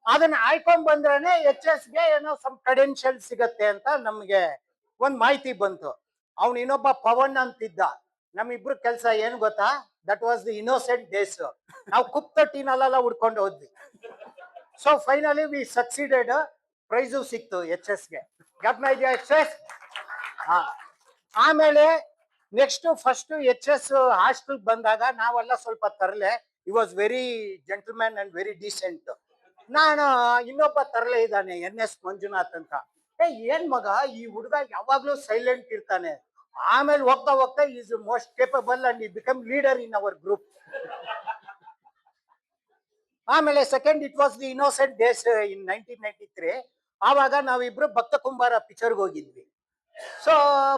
Speaker 10: ಅದನ್ನ ಆಯ್ಕೊಂಡ್ ಬಂದ್ರೇನೆ HS ಗೆ ಏನೋ ಸಮ್ ಕ್ರೆಡೆನ್ಷಿಯಲ್ ಸಿಗತ್ತೆ ಅಂತ ನಮ್ಗೆ ಒಂದ್ ಮಾಹಿತಿ ಬಂತು. ಅವ್ನು ಇನ್ನೊಬ್ಬ ಪವನ್ ಅಂತಿದ್ದ. ನಮ್ಮಿಬ್ರು ಕೆಲ್ಸ ಏನ್ ಗೊತ್ತಾ? That was the innocent days. ನಾವು ಕುಪ್ತಟ್ಟಿನಲ್ಲೆಲ್ಲ ಹುಡ್ಕೊಂಡು ಹೋದ್ವಿ. So finally we succeeded. Price ಸಿಕ್ತು HS ಗೆ. ಜ್ಞಾಪನ ಇದೆಯಾ HS? ಹಾ. ಆಮೇಲೆ ನೆಕ್ಸ್ಟ್ ಫಸ್ಟ್ HS ಹಾಸ್ಟೆಲ್ ಬಂದಾಗ ನಾವೆಲ್ಲ ಸ್ವಲ್ಪ ತರಲೆ. ಈ was very gentleman and very decent. ನಾನು ಇನ್ನೊಬ್ಬ ತರಲೆ ಇದ್ದಾನೆ, NS ಮಂಜುನಾಥ್ ಅಂತ. ಏನ್ ಮಗ ಈ ಹುಡುಗ ಯಾವಾಗ್ಲೂ ಸೈಲೆಂಟ್ ಇರ್ತಾನೆ. ಆಮೇಲೆ ಹೋಗ್ತಾ ಹೋಗ್ತಾ is most capable and he become leader in our group. ಆಮೇಲೆ second, it was the innocent days in 1993. ಆವಾಗ ನಾವಿಬ್ರು ಭಕ್ತ ಕುಂಬಾರ ಪಿಕ್ಚರ್ಗೆ ಹೋಗಿದ್ವಿ. ಸೊ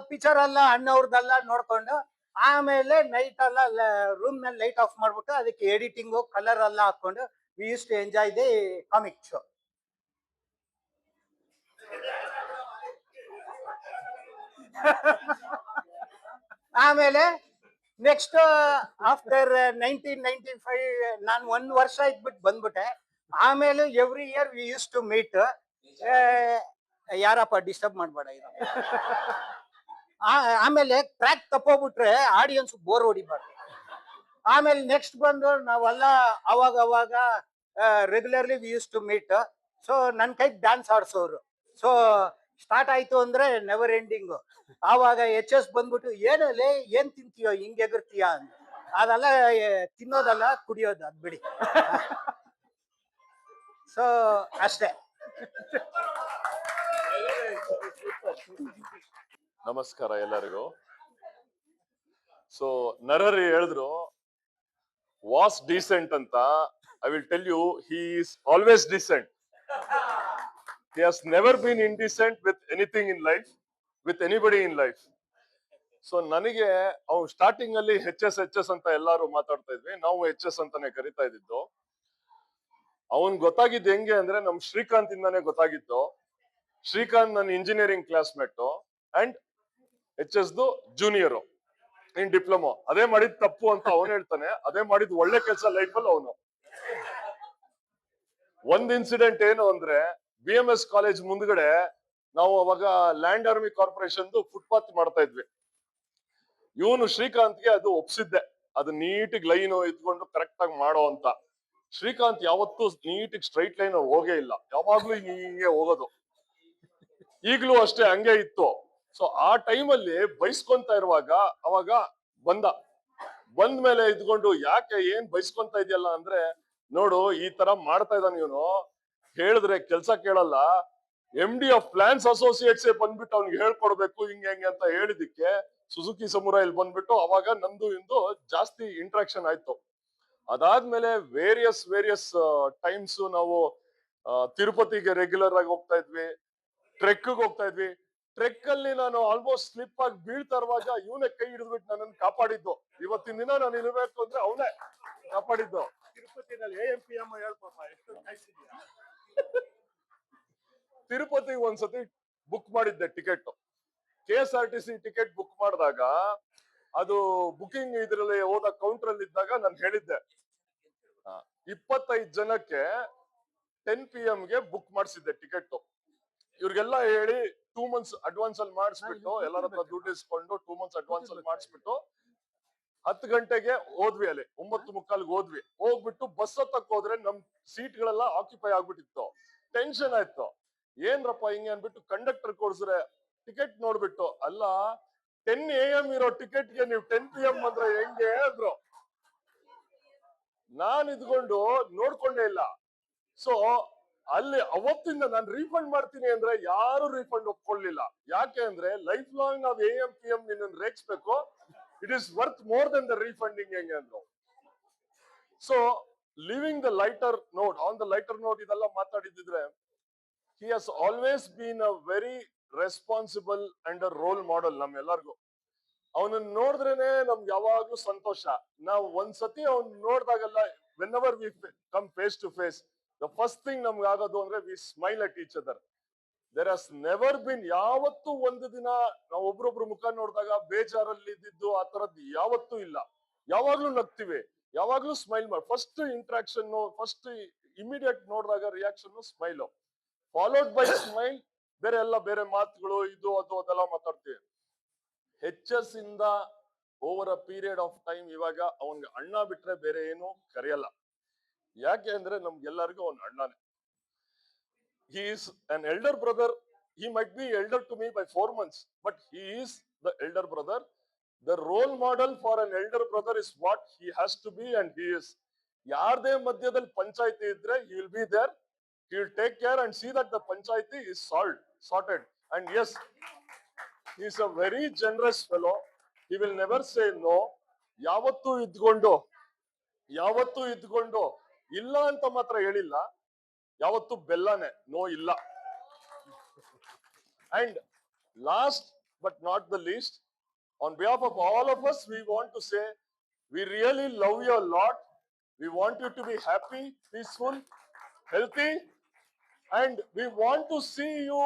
Speaker 10: ಪಿಕ್ಚರ್ ಎಲ್ಲ ಅಣ್ಣವ್ರದೆಲ್ಲ ನೋಡ್ಕೊಂಡು ಆಮೇಲೆ ನೈಟ್ ಎಲ್ಲ ರೂಮ್ ನಲ್ಲಿ ಲೈಟ್ ಆಫ್ ಮಾಡ್ಬಿಟ್ಟು ಅದಕ್ಕೆ ಎಡಿಟಿಂಗು ಕಲರ್ ಎಲ್ಲ ಹಾಕೊಂಡು we used to enjoy the comic show. ಆಮೇಲೆ ನೆಕ್ಸ್ಟ್ ಆಫ್ಟರ್ 1995 ನಾನು 1 ವರ್ಷ ಇದ್ಬಿಟ್ಟು ಬಂದ್ಬಿಟ್ಟೆ. ಆಮೇಲೆ every year we used to meet. ಯಾರಪ್ಪ ಡಿಸ್ಟರ್ಬ್ ಮಾಡ್ಬೇಡ ಇದು. ಆಮೇಲೆ ಟ್ರ್ಯಾಕ್ ತಪ್ಪೋಗ್ಬಿಟ್ರೆ ಆಡಿಯನ್ಸ್ ಬೋರ್ ಹೊಡಿಬಾರ್ದು. ಆಮೇಲೆ ನೆಕ್ಸ್ಟ್ ಬಂದು ನಾವೆಲ್ಲ ಅವಾಗ regularly we used to meet. So ನನ್ನ ಕೈಗೆ ಡ್ಯಾನ್ಸ್ ಆಡ್ಸೋರು. ಸೊ ಸ್ಟಾರ್ಟ್ ಆಯ್ತು ಅಂದ್ರೆ ನೆವರ್ ಎಂಡಿಂಗು. ಆವಾಗ HS ಬಂದ್ಬಿಟ್ಟು ಏನಲ್ಲಿ ಏನ್ ತಿಂತೀಯೋ ಹಿಂಗೆ ಎಗರ್ತೀಯ ಅಂತ. ಅದೆಲ್ಲ ತಿನ್ನೋದಲ್ಲ, ಕುಡಿಯೋದು, ಅದ್ ಬಿಡಿ. ಸೊ ಅಷ್ಟೇ.
Speaker 11: ನಮಸ್ಕಾರ ಎಲ್ಲರಿಗೂ. ಸೊ ನರಹರಿ ಹೇಳಿದ್ರು ವಾಸ್ ಡೀಸೆಂಟ್ ಅಂತ. I will tell you, he is always decent. He has never been indecent with anything in life, with anybody in life. So ನನಗೆ ಅವ್ನು ಸ್ಟಾರ್ಟಿಂಗ್ ಅಲ್ಲಿ HS ಅಂತ ಎಲ್ಲಾರು ಮಾತಾಡ್ತಾ ಇದ್ವಿ, ನಾವು HS ಅಂತಾನೆ ಕರಿತಾ ಇದ್ದಿದ್ದು. ಅವನ್ ಗೊತ್ತಾಗಿದ್ದು ಹೆಂಗೆ ಅಂದ್ರೆ ನಮ್ ಶ್ರೀಕಾಂತ್ ಇಂದಾನೆ ಗೊತ್ತಾಗಿತ್ತು. ಶ್ರೀಕಾಂತ್ ನನ್ನ engineering classmate and HS junior in diploma. ಅದೇ ಮಾಡಿದ್ ತಪ್ಪು ಅಂತ ಅವನು ಹೇಳ್ತಾನೆ, ಅದೇ ಮಾಡಿದ್ ಒಳ್ಳೆ ಕೆಲಸ ಲೈಫಲ್ಲಿ ಅವನು. ಒಂದ್ ಇನ್ಸಿಡೆಂಟ್ ಏನು ಅಂದ್ರೆ, BMS ಕಾಲೇಜ್ ಮುಂದ್ಗಡೆ ನಾವು ಅವಾಗ ಲ್ಯಾಂಡ್ ಆರ್ಮಿ ಕಾರ್ಪೊರೇಷನ್ ಫುಟ್ಪಾತ್ ಮಾಡ್ತಾ ಇದ್ವಿ. ಇವನು ಶ್ರೀಕಾಂತ್ಗೆ ಅದು ಒಪ್ಸಿದ್ದೆ, ಅದು ನೀಟಿಗೆ ಲೈನ್ ಇದ್ಕೊಂಡು ಕರೆಕ್ಟ್ ಆಗಿ ಮಾಡೋ ಅಂತ. ಶ್ರೀಕಾಂತ್ ಯಾವತ್ತೂ ನೀಟಿಗೆ ಸ್ಟ್ರೈಟ್ ಲೈನ್ ಹೋಗೇ ಇಲ್ಲ, ಯಾವಾಗ್ಲೂ ಹಿಂಗೆ ಹೋಗೋದು. ಈಗ್ಲೂ ಅಷ್ಟೇ ಹಂಗೆ ಇತ್ತು. ಸೊ ಆ ಟೈಮಲ್ಲಿ ಬೈಸ್ಕೊಂತ ಇರುವಾಗ ಅವಾಗ ಬಂದ ಮೇಲೆ ಇದ್ಕೊಂಡು, ಯಾಕೆ ಏನ್ ಬೈಸ್ಕೊಂತ ಇದೆಯಲ್ಲ ಅಂದ್ರೆ, ನೋಡು ಈ ತರ ಮಾಡ್ತಾ ಇದ್ದಾನ ಇವನು, ಹೇಳಿದ್ರೆ ಕೆಲ್ಸ ಕೇಳಲ್ಲ, MD ಆಫ್ ಪ್ಲಾನ್ಸ್ ಅಸೋಸಿಯೇಟ್ಸ್ ಬಂದ್ಬಿಟ್ಟು ಅವ್ನಿಗೆ ಹೇಳ್ಕೊಡ್ಬೇಕು ಹಿಂಗೆ ಹೆಂಗೆ ಅಂತ ಹೇಳಿದಿಕ್ಕೆ ಸುಜುಕಿ ಸಮುರಾಯಲ್ಲಿ ಬಂದ್ಬಿಟ್ಟು ಅವಾಗ ನಂದು ಇಂದು ಜಾಸ್ತಿ ಇಂಟ್ರಾಕ್ಷನ್ ಆಯ್ತು. ಅದಾದ್ಮೇಲೆ ವೇರಿಯಸ್ ಟೈಮ್ಸ್ ನಾವು ತಿರುಪತಿಗೆ ರೆಗ್ಯುಲರ್ ಆಗಿ ಹೋಗ್ತಾ ಇದ್ವಿ, ಟ್ರೆಕ್ ಹೋಗ್ತಾ ಇದ್ವಿ. ಟ್ರೆಕ್ ಅಲ್ಲಿ ನಾನು ಆಲ್ಮೋಸ್ಟ್ ಸ್ಲಿಪ್ ಆಗಿ ಬೀಳ್ತಾ ಇರುವಾಗ ಇವನೇ ಕೈ ಹಿಡಿದ್ಬಿಟ್ಟು ನನ್ನನ್ನು ಕಾಪಾಡಿದ್ದು. ಇವತ್ತಿನ ದಿನ ನಾನು ಇರ್ಬೇಕು ಅಂದ್ರೆ ಅವನೇ ಕಾಪಾಡಿದ್ದು.
Speaker 3: ತಿರುಪತಿನಲ್ಲಿ AMPM ಹೇಳ್ಪಾಪ, ಎಷ್ಟು ಕಾಯಿಸಿದ್ಯಾ.
Speaker 11: ತಿರುಪತಿಗೆ ಒಂದ್ಸತಿ ಬುಕ್ ಮಾಡಿದ್ದೆ ಟಿಕೆಟ್, KSRTC ಟಿಕೆಟ್ ಬುಕ್ ಮಾಡಿದಾಗ ಅದು ಬುಕಿಂಗ್ ಇದ್ರಲ್ಲಿ ಹೋದ ಕೌಂಟರ್ ಅಲ್ಲಿ ಇದ್ದಾಗ ನಾನು ಹೇಳಿದ್ದೆ 25 ಜನಕ್ಕೆ 10 PM ಗೆ ಬುಕ್ ಮಾಡಿಸಿದ್ದೆ ಟಿಕೆಟ್. ಇವ್ರಿಗೆಲ್ಲ ಹೇಳಿ 2 months ಅಡ್ವಾನ್ಸ್ ಅಲ್ಲಿ ಮಾಡಿಸ್ಬಿಟ್ಟು, ಎಲ್ಲರ ಹತ್ರ ದುಡ್ಡು ಇಸ್ಕೊಂಡು 2 months ಅಡ್ವಾನ್ಸ್ ಅಲ್ಲಿ ಮಾಡಿಸ್ಬಿಟ್ಟು 10 ಗಂಟೆಗೆ ಹೋದ್ವಿ. ಅಲ್ಲಿ 9:45 ಹೋದ್ವಿ. ಹೋಗ್ಬಿಟ್ಟು ಬಸ್ ಹತ್ತಕ್ ಹೋದ್ರೆ ನಮ್ ಸೀಟ್ ಗಳೆಲ್ಲ ಆಕ್ಯುಪೈ ಆಗ್ಬಿಟ್ಟಿತ್ತು. ಟೆನ್ಷನ್ ಆಯ್ತು, ಏನ್ರಪ್ಪ ಹಿಂಗೆ ಅನ್ಬಿಟ್ಟು ಕಂಡಕ್ಟರ್ ಕೊಡ್ಸ್ರೆ ಟಿಕೆಟ್ ನೋಡ್ಬಿಟ್ಟು, ಅಲ್ಲ 10 AM ಇರೋ ಟಿಕೆಟ್ಗೆ ನೀವು 10 PM ಅಂದ್ರೆ ಹೆಂಗೆ ಅಂದ್ರು. ನಾನ್ ಇದ್ಕೊಂಡು ನೋಡ್ಕೊಂಡೇ ಇಲ್ಲ. ಸೊ ಅಲ್ಲಿ ಅವತ್ತಿಂದ ನಾನು ರೀಫಂಡ್ ಮಾಡ್ತೀನಿ ಅಂದ್ರೆ ಯಾರು ರೀಫಂಡ್ ಒಪ್ಕೊಳ್ಳಿಲ್ಲ. ಯಾಕೆ ಅಂದ್ರೆ ಲೈಫ್ ಲಾಂಗ್ ನಾವು AMPM ನಿನ್ನ ರೇಗಿಸ್ಬೇಕು, it is worth more than the refunding ಹೆಂಗೆ ಅಂದ್ರು. So living the lighter note, on the lighter note ಇದೆಲ್ಲ ಮಾತಾಡಿದ್ರೆ, he has always been a very responsible and a role model ನಮ್ಮೆಲ್ಲರಿಗೂ. ಅವನನ್ನ ನೋಡಿದ್ರೇನೆ ನಮ್ಗೆ ಯಾವಾಗ್ಲೂ ಸಂತೋಷ. ನಾವು ಒಂದ್ಸತಿ ಅವ್ನ್ ನೋಡ್ದಾಗೆಲ್ಲ, whenever we come face to face, the first thing ನಮ್ಗೆ ಆಗೋದು ಅಂದ್ರೆ we smile at each other. There has never been, ಯಾವತ್ತೂ ಒಂದು ದಿನ ನಾವು ಒಬ್ರೊಬ್ರು ಮುಖ ನೋಡಿದಾಗ ಬೇಜಾರಲ್ಲಿ ಇದ್ದಿದ್ದು ಆ ತರದ್ ಯಾವತ್ತೂ ಇಲ್ಲ. ಯಾವಾಗ್ಲೂ ನಗ್ತೀವಿ, ಯಾವಾಗ್ಲೂ ಸ್ಮೈಲ್ ಮಾಡಿ. ಫಸ್ಟ್ ಇಂಟ್ರಾಕ್ಷನ್, ಫಸ್ಟ್ ಇಮಿಡಿಯೇಟ್ ನೋಡಿದಾಗ reaction smile, followed by smile. ಬೇರೆ ಮಾತುಗಳು ಇದು ಅದು ಅದೆಲ್ಲ ಮಾತಾಡ್ತೀವಿ. HS ಇಂದ over a period of time ಇವಾಗ ಅವನ್ಗೆ ಅಣ್ಣ ಬಿಟ್ರೆ ಬೇರೆ ಏನು ಕರೆಯಲ್ಲ. ಯಾಕೆ ಅಂದ್ರೆ ನಮ್ಗೆಲ್ಲರಿಗೂ ಅವ್ನ ಅಣ್ಣನೇ. He is an elder brother. He might be elder to me by 4 months, but he is the elder brother. The role model for an elder brother is what he has to be, and he is. ಯಾರದೇ ಮಧ್ಯದಲ್ಲಿ ಪಂಚಾಯಿತಿ ಇದ್ರೆ he will be there. He will take care and see that the panchayati is sorted. And yes, he is a very generous fellow. He will never say no. ಯಾವತ್ತೂ ಇದ್ಕೊಂಡು ಇಲ್ಲ ಅಂತ ಮಾತ್ರ ಹೇಳಿಲ್ಲ. ಯಾವತ್ತೂ ಬೆಲ್ಲನೆ, ನೋ ಇಲ್ಲ. And last but not the least, on behalf of all of us, we want to say we really love you a lot. We want you to be happy, peaceful, healthy, and we want to see you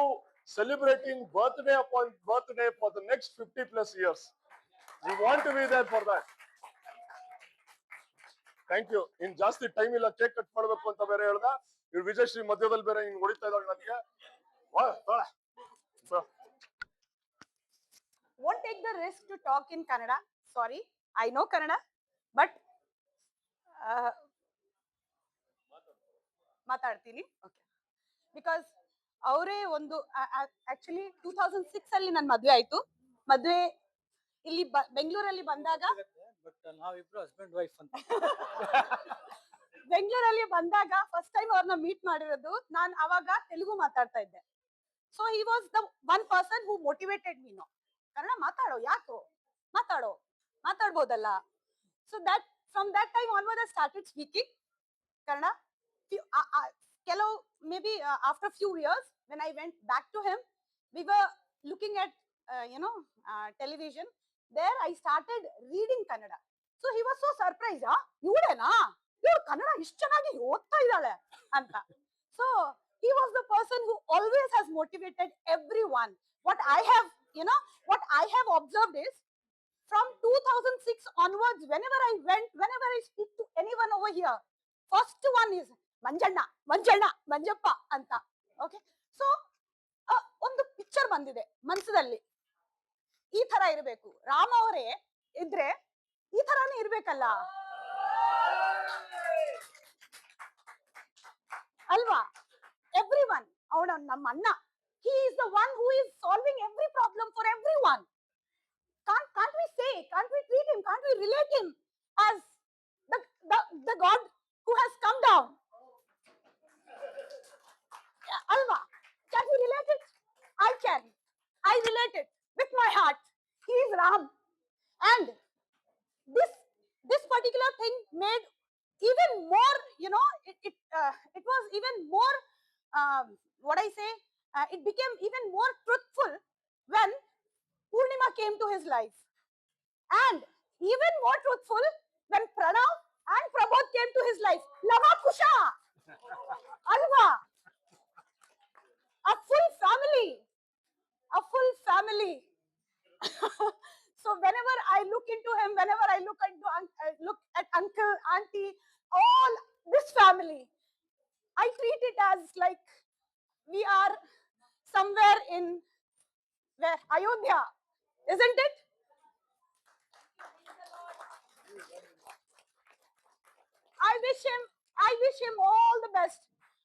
Speaker 11: celebrating birthday upon birthday for the next 50+ years. We want to be there for that. Thank you. In ಜಾಸ್ತಿ time ಇಲ್ಲ, cake cut ಮಾಡಬೇಕು ಅಂತ ಬೇರೆ ಹೇಳ್ದ. ಇವ್ರು ವಿಜಯಶ್ರೀ ಮಧ್ಯದಲ್ಲಿ ಬೇರೆ ಹಿಂಗ್ ಹೊಡಿತಾ ಇದ್ದಾಳೆ ನನಗೆ.
Speaker 8: Won't take the risk to talk in Kannada. Sorry, I know Kannada, but ಮಾತಾಡ್ತೀನಿ. ಓಕೆ, ಬಿಕಾಸ್ ಅವರೇ ಒಂದು ಆಕ್ಚುಲಿ 2006 ಅಲ್ಲಿ ನನ್ನ ಮದುವೆ ಆಯ್ತು. ಮದುವೆ ಇಲ್ಲಿ ಬೆಂಗಳೂರಲ್ಲಿ ಬಂದಾಗ
Speaker 10: ಬಟ್ ನಾವಿಬ್ರು ಹಸ್ಬೆಂಡ್ ವೈಫ್ ಅಂತ.
Speaker 8: ಬೆಂಗಳೂರಲ್ಲಿ ಬಂದಾಗ ಫಸ್ಟ್ ಟೈಮ್ ಅವ್ರನ್ನ ಮೀಟ್ ಮಾಡಿರೋದು. ನಾನು ಅವಾಗ ತೆಲುಗು ಮಾತಾಡ್ತಾ ಇದ್ದೆ. So he was the one person who motivated me. Kannada ಮಾತಾಡೋ, ಯಾಕೋ ಮಾತಾಡ್ಬೋದಲ್ಲ. So that from that time onward I started speaking Kannada. ಕೆಲವು maybe after few years when I went back to him, we were looking at television. There I started reading Kannada. So he was so surprise, ಇವಳೇನಾ, ಇವಳು ಕನ್ನಡ ಇಷ್ಟು ಚೆನ್ನಾಗಿ ಓದ್ತಾ ಇದ್ದಾಳೆ ಅಂತ. So he was the person who always has motivated everyone. What I have observed is from 2006 onwards, whenever I speak to anyone over here, first one is manjana manjappa anta. Okay, so ಒಂದು picture ಬಂದಿದೆ ಮನಸ್ಸಲ್ಲಿ, ಈ ತರ ಇರಬೇಕು. ರಾಮ ಅವರೇ ಇದ್ರೆ ಈ ತರಾನೇ ಇರ್ಬೇಕಲ್ಲ ಅಲ್ವಾ? Everyone, ಅವನ ನಮ್ಮ ಅಣ್ಣ, he is the one who is solving every problem for everyone. Can't we treat him, can't we relate him as the God who has come down? Alva, can we relate it? I relate it with my heart. He is Ram, and this particular thing made even more, it was even more what I say, it became even more truthful when Purnima came to his life, and even more truthful when Pranav and Prabodh came to his life. Lava Kusha, Alva, a full family. So whenever I look into him, whenever I look at uncle, auntie, all this family, I treat it as like we are somewhere in where Ayodhya, isn't it? I wish him all the best.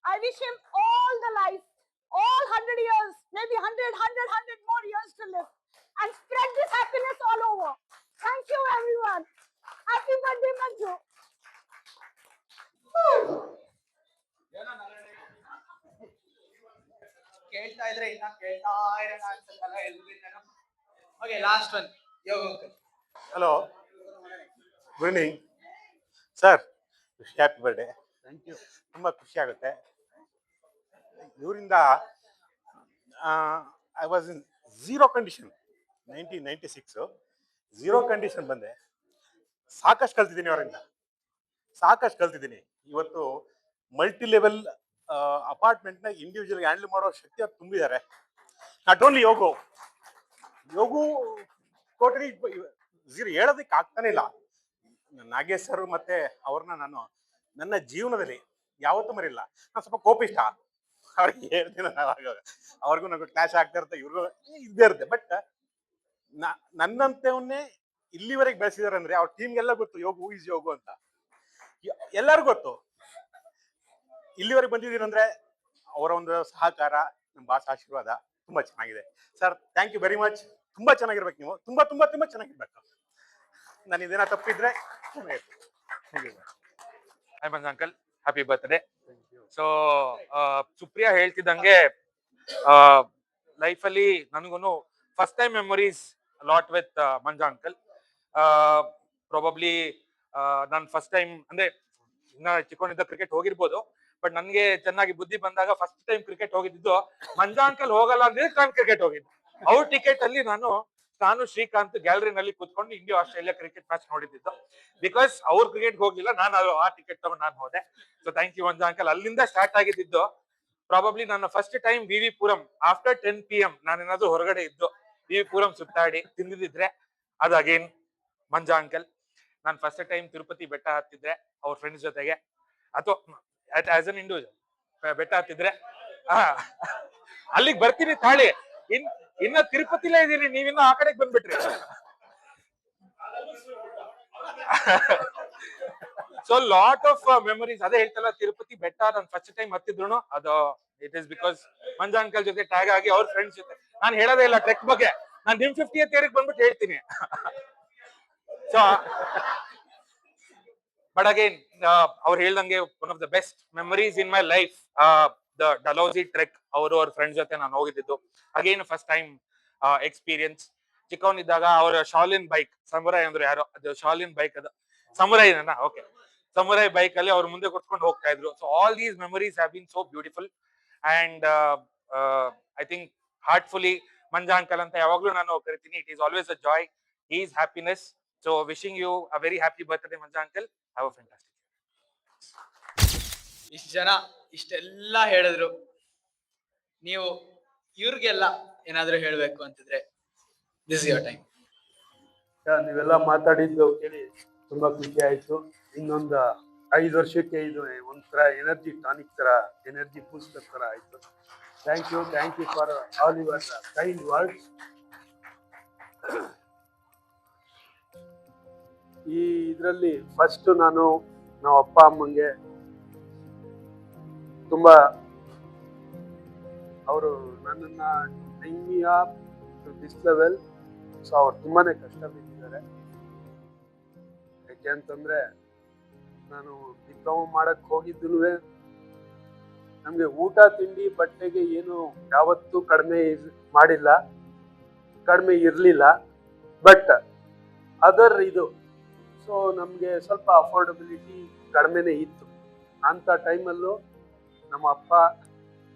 Speaker 8: I wish him all the life, all 100 years, maybe 100 more years to live, and spread this happiness all over. Thank you, everyone. Happy birthday, Manju.
Speaker 4: ಕೇಳ್ತಾ ಇದ್ರೆ ಇನ್ನ ಕೇಳ್ತಾ ಇರೋಣ ಅನ್ಸತ್ತಲ್ಲ ಎಲ್ರಿಗೂ. Okay, last one.
Speaker 9: Hello, good evening sir. Happy birthday.
Speaker 10: Thank you.
Speaker 9: ತುಂಬ ಖುಷಿ ಆಗುತ್ತೆ. ಇವರಿಂದ I was in zero condition 1996 zero condition ಬಂದೆ. ಸಾಕಷ್ಟು ಕಲ್ತಿದ್ದೀನಿ ಅವರಿಂದ, ಸಾಕಷ್ಟು ಕಲ್ತಿದ್ದೀನಿ. ಇವತ್ತು ಮಲ್ಟಿ ಲೆವೆಲ್ ಅಪಾರ್ಟ್ಮೆಂಟ್ನ ಇಂಡಿವಿಜುವಲ್ ಹ್ಯಾಂಡಲ್ ಮಾಡೋ ಶಕ್ತಿ ಅವ್ರು ತುಂಬಿದ್ದಾರೆ. ನಾಟ್ ಓನ್ಲಿ ಯೋಗು ಕೋಟರಿ ಝೀರೋ ಹೇಳೋದಕ್ಕೆ ಆಗ್ತಾನೆ ಇಲ್ಲ. ನಾಗೇಶ್ ಸರ್ ಮತ್ತೆ ಅವ್ರನ್ನ ನಾನು ನನ್ನ ಜೀವನದಲ್ಲಿ ಯಾವತ್ತೂ ಮರಿಲ್ಲ. ನಾನು ಸ್ವಲ್ಪ ಕೋಪಿಷ್ಟ, ಅವ್ರಿಗೆ ಹೇಳ್ತೀನಿ ಅವ್ರಿಗೂ ನನಗೂ ಕ್ಲಾಶ್ ಆಗ್ತಾ ಇರುತ್ತೆ, ಇವ್ರಿಗೂ ಇದ್ದೇ ಇರುತ್ತೆ. ಬಟ್ ನನ್ನಂತವನ್ನೇ ಇಲ್ಲಿವರೆಗೆ ಬೆಳೆಸಿದಾರೆ ಅಂದ್ರೆ ಅವ್ರ ಟೀಮ್ಗೆಲ್ಲ ಗೊತ್ತು ಯೋಗು ಈಸ್ ಯೋಗು ಅಂತ, ಎಲ್ಲರಿಗೂ ಗೊತ್ತು. ಇಲ್ಲಿವರೆಗೆ ಬಂದಿದ್ದೀನಿ ಅಂದ್ರೆ ಅವರ ಒಂದು ಸಹಕಾರ, ನಮ್ಮ ಬಾಸ್ ಆಶೀರ್ವಾದ ತುಂಬಾ ಚೆನ್ನಾಗಿದೆ. Sir, thank you very much. ತುಂಬಾ ಚೆನ್ನಾಗಿರ್ಬೇಕು ನೀವು, ತುಂಬಾ ತುಂಬಾ ತುಂಬಾ ಚೆನ್ನಾಗಿರ್ಬೇಕು. ನಾನು ಇದೇನ ತಪ್ಪಿದ್ರೆ
Speaker 12: hi Manju uncle, happy birthday. So Supriya ಹೇಳ್ತಿದ್ದಂಗೆ ಲೈಫಲ್ಲಿ ನನಗೂ first time memories lot with Manju uncle. Probably ನಾನು ಫಸ್ಟ್ ಟೈಮ್ ಅಂದ್ರೆ ಇನ್ನ ಚಿಕ್ಕವನಿದ್ದ ಕ್ರಿಕೆಟ್ ಹೋಗಿರ್ಬೋದು, ಬಟ್ ನನ್ಗೆ ಚೆನ್ನಾಗಿ ಬುದ್ಧಿ ಬಂದಾಗ ಫಸ್ಟ್ ಟೈಮ್ ಕ್ರಿಕೆಟ್ ಹೋಗಿದ್ದು ಮಂಜು ಅಂಕಲ್ ಹೋಗಲ್ಲ ಅಂದ್ರೆ ನಾನು ಕ್ರಿಕೆಟ್ ಹೋಗಿದ್ದು. ಅವ್ರ ಟಿಕೆಟ್ ಅಲ್ಲಿ ನಾನು ಶ್ರೀಕಾಂತ್ ಗ್ಯಾಲರಿನಲ್ಲಿ ಕೂತ್ಕೊಂಡು ಇಂಡಿಯಾ ಆಸ್ಟ್ರೇಲಿಯಾ ಕ್ರಿಕೆಟ್ ಮ್ಯಾಚ್ ನೋಡಿದ್ದು. ಬಿಕಾಸ್ ಅವ್ರು ಕ್ರಿಕೆಟ್ ಹೋಗ್ಲಿಲ್ಲ, ನಾನು ಆ ಟಿಕೆಟ್ ತಗೊಂಡು ನಾನು ಹೋದೆ. So thank you Manju uncle. ಅಲ್ಲಿಂದ ಸ್ಟಾರ್ಟ್ ಆಗಿದ್ದು ಪ್ರಾಬಬ್ಲಿ ನನ್ನ first time V Puram after 10 PM ನಾನೇನಾದ್ರೂ ಹೊರಗಡೆ ಇದ್ದು ವಿ ಪುರಂ ಸುತ್ತಾಡಿ ತಿಂದಿದ್ರೆ ಅದು ಅಗೇನ್ ಮಂಜು ಅಂಕಲ್. ನಾನು ಫಸ್ಟ್ ಟೈಮ್ ತಿರುಪತಿ ಬೆಟ್ಟ ಹತ್ತಿದ್ರೆ ಅವ್ರ ಫ್ರೆಂಡ್ಸ್ ಜೊತೆಗೆ, ಅಥವಾ ಆಸ್ ಅನ್ ಇಂಡಿವಿಜುವಲ್ ಬೆಟ್ಟ ಹತ್ತಿದ್ರೆ ಅಲ್ಲಿಗೆ ಬರ್ತೀನಿ ತಾಳಿ. ಇನ್ನ ತಿರುಪತಿಲೇ ಇದೀನಿ, ನೀವಿನ್ನ ಆ ಕಡೆಗೆ ಬಂದ್ಬಿಟ್ರಿ. So lot of memories. ಅದೇ ಹೇಳ್ತಲ್ಲ, ತಿರುಪತಿ ಬೆಟ್ಟ ನಾನು ಫಸ್ಟ್ ಟೈಮ್ ಹತ್ತಿದ್ರು ಅದು it is because Manja uncle ಜೊತೆ ಟ್ಯಾಗ್ ಆಗಿ ಅವ್ರ ಫ್ರೆಂಡ್ಸ್ ಜೊತೆ. ನಾನು ಹೇಳೋದೇ ಇಲ್ಲ ಟ್ರೆಕ್ ಬಗ್ಗೆ, ನಾನು ನಿಮ್ 50th ಇಯರ್ಗೆ ಬಂದ್ಬಿಟ್ಟು ಹೇಳ್ತೀನಿ. ಸೊ ಬಟ್ ಅಗೇನ್ ಅವ್ರು ಹೇಳ್ದಂಗೆ one of the best memories in my life the Dalhousie trek. ಅವರು ಅವ್ರ ಫ್ರೆಂಡ್ಸ್ ಜೊತೆ ನಾನು ಹೋಗಿದ್ದು ಅಗೇನ್ ಫಸ್ಟ್ ಟೈಮ್ ಎಕ್ಸ್ಪೀರಿಯನ್ಸ್. ಚಿಕ್ಕವನಿದ್ದಾಗ ಅವರ ಶಾಲಿನ್ ಬೈಕ್, ಸಮುರಾಯ್ ಅಂದ್ರೆ ಯಾರೋ, ಅದು ಶಾಲಿನ್ ಬೈಕ್, ಅದು ಸಮುರಾಯ್ನ, ಓಕೆ, ಸಮುರಾಯ್ ಬೈಕ್ ಅಲ್ಲಿ ಅವ್ರು ಮುಂದೆ ಕೊಟ್ಕೊಂಡು ಹೋಗ್ತಾ ಇದ್ರು. So all these memories have been so beautiful and I think heartfully Manja uncle ಅಂತ ಯಾವಾಗ್ಲೂ ನಾನು ಕರಿತೀನಿ. It is always a joy, is happiness. So wishing you a very happy birthday Manja uncle. Have a fantastic.
Speaker 4: ಇಷ್ಟು ಜನ ಇಷ್ಟೆಲ್ಲ ಹೇಳಿದ್ರು, ನೀವು ಇವ್ರಿಗೆಲ್ಲ ಏನಾದ್ರು ಹೇಳ್ಬೇಕು ಅಂತಿದ್ರೆ ದಿಸ್ ಯುವರ್ ಟೈಮ್.
Speaker 5: ನೀವೆಲ್ಲ ಮಾತಾಡಿದ್ದು ಕೇಳಿ ತುಂಬಾ ಖುಷಿ ಆಯ್ತು. ಇನ್ನೊಂದು 5 ವರ್ಷಕ್ಕೆ ಇದು ಒಂಥರ ಎನರ್ಜಿ ಟಾನಿಕ್ ತರ, ಎನರ್ಜಿ ಬೂಸ್ಟರ್ ತರ ಆಯ್ತು. Thank you for all your kind words. ಈ ಇದರಲ್ಲಿ ಫಸ್ಟ್ ನಾವು ಅಪ್ಪ ಅಮ್ಮಂಗೆ ತುಂಬಾ, ಅವರು ನನ್ನನ್ನ ದಿಸ್ ಲೆವೆಲ್, ಸೊ ಅವ್ರು ತುಂಬಾನೇ ಕಷ್ಟ ಬಿದ್ದಿದ್ದಾರೆ. ಯಾಕೆ ಅಂತಂದ್ರೆ ನಾನು ಡಿಪ್ಲೊಮಾ ಮಾಡಕ್ ಹೋಗಿದ್ದು ನಮ್ಗೆ ಊಟ ತಿಂಡಿ ಬಟ್ಟೆಗೆ ಏನು ಯಾವತ್ತೂ ಕಡಿಮೆ ಮಾಡಿಲ್ಲ, ಕಡಿಮೆ ಇರ್ಲಿಲ್ಲ. ಬಟ್ ಅದರ್ ಇದು, ಸೊ ನಮ್ಗೆ ಸ್ವಲ್ಪ ಅಫೋರ್ಡಬಿಲಿಟಿ ಕಡಿಮೆನೇ ಇತ್ತು. ಅಂತ ಟೈಮಲ್ಲೂ ನಮ್ಮ ಅಪ್ಪ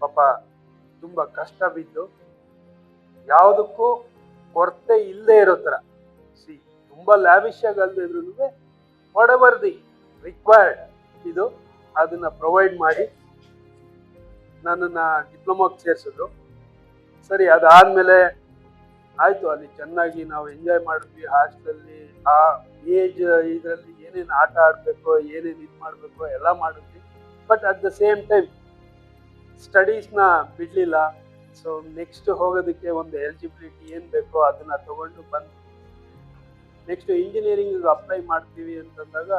Speaker 5: ಪಾಪ ತುಂಬಾ ಕಷ್ಟ ಬಿದ್ದು ಯಾವುದಕ್ಕೂ ಕೊರತೆ ಇಲ್ಲದೆ ಇರೋ ತರ, ತುಂಬಾ ಲ್ಯಾವಿಶ್ ಆಗಿ ಅಲ್ದಿದ್ರು ವಾಟ್ ಎವರ್ ದಿ ರಿಕ್ವೈರ್ಡ್ ಇದು ಅದನ್ನ ಪ್ರೊವೈಡ್ ಮಾಡಿ ನನ್ನನ್ನ ಡಿಪ್ಲೊಮಾಗೆ ಸೇರಿಸಿದ್ರು. ಸರಿ, ಅದಾದ್ಮೇಲೆ ಆಯ್ತು, ಅಲ್ಲಿ ಚೆನ್ನಾಗಿ ನಾವು ಎಂಜಾಯ್ ಮಾಡಿದ್ವಿ ಹಾಸ್ಟೆಲಲ್ಲಿ. ಆ ಏಜ್ ಇದರಲ್ಲಿ ಏನೇನು ಆಟ ಆಡ್ಬೇಕೋ, ಏನೇನು ಇದು ಮಾಡ್ಬೇಕೋ ಎಲ್ಲ ಮಾಡಿದ್ವಿ. But at the same time ಸ್ಟಡೀಸ್ನ ಬಿಡ್ಲಿಲ್ಲ. ಸೊ ನೆಕ್ಸ್ಟ್ ಹೋಗೋದಕ್ಕೆ ಒಂದು ಎಲಿಜಿಬಿಲಿಟಿ ಏನ್ ಬೇಕೋ ಅದನ್ನ ತಗೊಂಡು ಬಂದು ನೆಕ್ಸ್ಟ್ ಇಂಜಿನಿಯರಿಂಗ್ ಅಪ್ಲೈ ಮಾಡ್ತೀವಿ ಅಂತಂದಾಗ,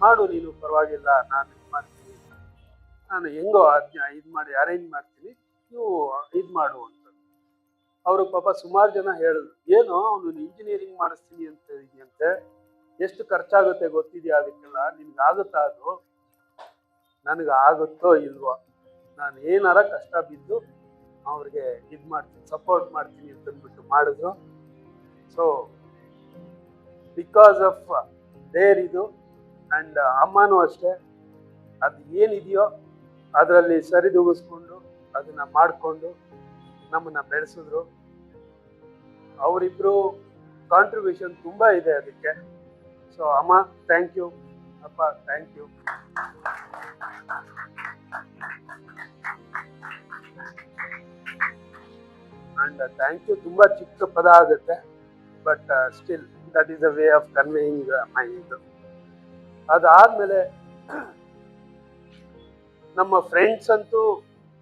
Speaker 5: ಮಾಡು ನೀನು ಪರವಾಗಿಲ್ಲ, ನಾನು ಇದು ಮಾಡ್ತೀನಿ, ನಾನು ಹೆಂಗೋ ಅದನ್ನ ಇದು ಮಾಡಿ ಅರೇಂಜ್ ಮಾಡ್ತೀನಿ, ನೀವು ಇದು ಮಾಡು ಅಂತ. ಅವರು ಪಾಪ ಸುಮಾರು ಜನ ಹೇಳಿದ್ರು, ಏನು ಅವನು ಇಂಜಿನಿಯರಿಂಗ್ ಮಾಡಿಸ್ತೀನಿ ಅಂತ ಇದೆಯಂತೆ, ಎಷ್ಟು ಖರ್ಚಾಗುತ್ತೆ ಗೊತ್ತಿದೆಯಾ ಅದಕ್ಕೆಲ್ಲ, ನಿನ್ಗಾಗುತ್ತಾ ಅದು? ನನಗೆ ಆಗುತ್ತೋ ಇಲ್ವೋ, ನಾನು ಏನಾರ ಕಷ್ಟ ಬಿದ್ದು ಅವ್ರಿಗೆ ಇದು ಮಾಡ್ತೀನಿ, ಸಪೋರ್ಟ್ ಮಾಡ್ತೀನಿ ಅಂತಂದ್ಬಿಟ್ಟು ಮಾಡಿದ್ರು. ಸೊ ಬಿಕಾಸ್ ಆಫ್ ದೇರ್ ಇದು, ಆ್ಯಂಡ್ ಅಮ್ಮನೂ ಅಷ್ಟೇ, ಅದು ಏನಿದೆಯೋ ಅದರಲ್ಲಿ ಸರಿದೂಗಿಸ್ಕೊಂಡು ಅದನ್ನ ಮಾಡಿಕೊಂಡು ನಮ್ಮನ್ನ ಬೆಳೆಸಿದ್ರು. ಅವರಿಬ್ರು ಕಾಂಟ್ರಿಬ್ಯೂಷನ್ ತುಂಬಾ ಇದೆ ಅದಕ್ಕೆ. ಸೊ ಅಮ್ಮ ಥ್ಯಾಂಕ್ ಯು, ಅಪ್ಪ thank you. And thank you ತುಂಬಾ ಚಿಕ್ಕ ಪದ ಆಗುತ್ತೆ, but still that is a way of conveying my ಇದು. ಅದಾದ್ಮೇಲೆ ನಮ್ಮ ಫ್ರೆಂಡ್ಸ್ ಅಂತೂ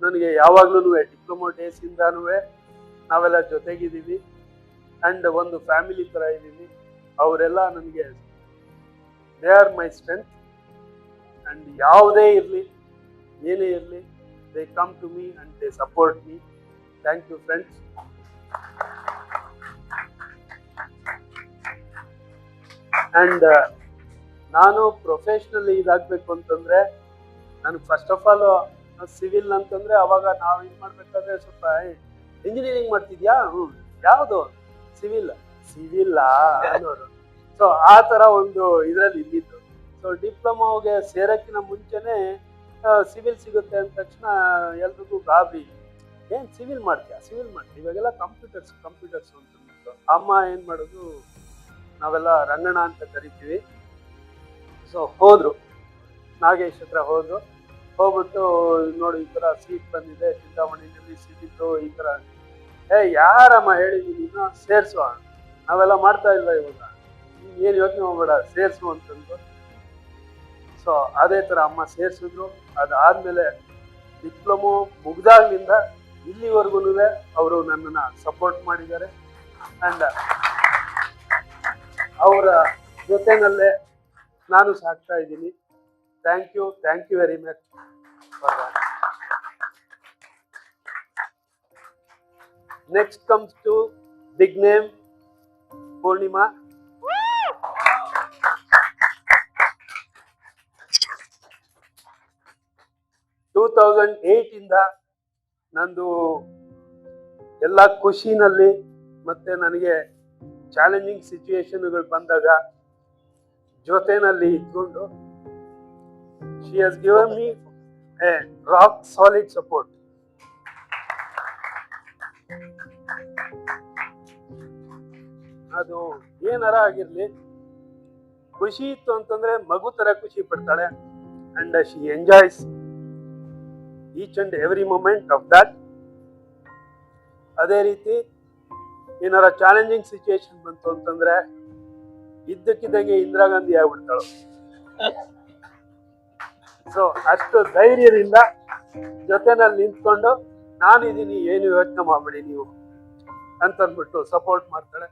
Speaker 5: ನನಗೆ ಯಾವಾಗ್ಲೂ ಡಿಪ್ಲೊಮಾ ಡೇಸ್ ಇಂದಾನು ನಾವೆಲ್ಲ ಜೊತೆಗಿದ್ದೀವಿ ಅಂಡ್ ಒಂದು ಫ್ಯಾಮಿಲಿ ತರ ಇದ್ದೀವಿ. ಅವರೆಲ್ಲ ನನಗೆ they are my strength. And ಯಾವುದೇ ಇರಲಿ, ಏನೇ ಇರಲಿ, they come to me and they support me. Thank you friends. And ನಾನು ಪ್ರೊಫೆಷನಲಿ ಇದಾಗಬೇಕು ಅಂತಂದ್ರೆ, ನನಗೆ ಫಸ್ಟ್ ಆಫ್ ಆಲ್ ಸಿವಿಲ್ ಅಂತಂದ್ರೆ ಅವಾಗ ನಾವು ಇದು ಮಾಡ್ಬೇಕಾದ್ರೆ ಸ್ವಲ್ಪ ಇಂಜಿನಿಯರಿಂಗ್ ಮಾಡ್ತಿದ್ಯಾ, ಯಾವುದು ಸಿವಿಲ್ ಅನ್ನೋರು. ಸೊ ಆ ತರ ಒಂದು ಇದರಲ್ಲಿ ಇದ್ದಿದ್ದು. ಸೊ ಡಿಪ್ಲೊಮಾಗೆ ಸೇರಕ್ಕಿಂತ ಮುಂಚೆನೆ ಸಿವಿಲ್ ಸಿಗುತ್ತೆ ಅಂದ ತಕ್ಷಣ ಎಲ್ರಿಗೂ ಗಾಬರಿ, ಏನ್ ಸಿವಿಲ್ ಮಾಡ್ತೀಯಾ, ಇವಾಗೆಲ್ಲ ಕಂಪ್ಯೂಟರ್ಸ್ ಅಂತ. ಅಮ್ಮ ಏನ್ ಮಾಡೋದು, ನಾವೆಲ್ಲ ರಂಗಣ ಅಂತ ಕರಿತೀವಿ. ಸೊ ಹೋದ್ರು, ನಾಗೇಶ್ ಹತ್ರ ಹೋಗ್ಬಿಟ್ಟು ನೋಡಿ ಈ ತರ ಸೀಟ್ ಬಂದಿದೆ ಚಿಂತಾಮಣಿನಲ್ಲಿ ಸಿಗಿತ್ತು, ಈ ತರ ಯಾರಮ್ಮ ಹೇಳಿದೀನಿ ಇನ್ನ ಸೇರ್ಸುವ, ನಾವೆಲ್ಲ ಮಾಡ್ತಾ ಇಲ್ವಾ ಇವಾಗ, ಏನ್ ಯೋಚನೆ ಮಾಡ್ಬೇಡ ಸೇರ್ಸು ಅಂತಂದು. ಸೊ ಅದೇ ತರ ಅಮ್ಮ ಸೇರ್ಸಿದ್ರು. ಅದಾದ್ಮೇಲೆ ಡಿಪ್ಲೊಮೊ ಮುಗ್ದಾಗ್ಲಿಂದ ಇಲ್ಲಿವರೆಗೂ ಅವರು ನನ್ನನ್ನ ಸಪೋರ್ಟ್ ಮಾಡಿದ್ದಾರೆ. ಅಂಡ್ ಅವರ ಜೊತೆನಲ್ಲೇ ನಾನು ಸಾಕ್ತಾ ಇದ್ದೀನಿ. Thank you very much for that. Next comes to big name Purnima. ಇಂದ ನಂದು ಎಲ್ಲ ಖುಷಿನಲ್ಲಿ ಮತ್ತೆ ನನಗೆ ಚಾಲೆಂಜಿಂಗ್ ಸಿಚುಯೇಷನ್ಗಳು ಬಂದಾಗ ಜೊತೆನಲ್ಲಿ ಇದ್ಕೊಂಡು she has given me a rock solid support. ಅದು ಏನಾರ ಆಗಿರ್ಲಿ, ಖುಷಿ ಇತ್ತು ಅಂತಂದ್ರೆ ಮಗು ತರ ಖುಷಿ ಪಡ್ತಾಳೆ and she enjoys each and every moment of that. ಅದೇ ರೀತಿ ಏನಾರ ಚಾಲೆಂಜಿಂಗ್ ಸಿಚುಯೇಷನ್ ಬಂತು ಅಂತಂದ್ರೆ ಇದ್ದಕ್ಕಿದ್ದಂಗೆ ಇಂದಿರಾ ಗಾಂಧಿ ಆಗ್ಬಿಡ್ತಾಳು. ಸೊ ಅಷ್ಟು ಧೈರ್ಯದಿಂದ ಜೊತೆನಲ್ಲಿ ನಿಂತ್ಕೊಂಡು ನಾನಿದ್ದೀನಿ, ಏನು ಯೋಚನೆ ಮಾಡ್ಬೇಡಿ ನೀವು ಅಂತ ಅಂದ್ಬಿಟ್ಟು ಸಪೋರ್ಟ್ ಮಾಡ್ತಾಳೆ.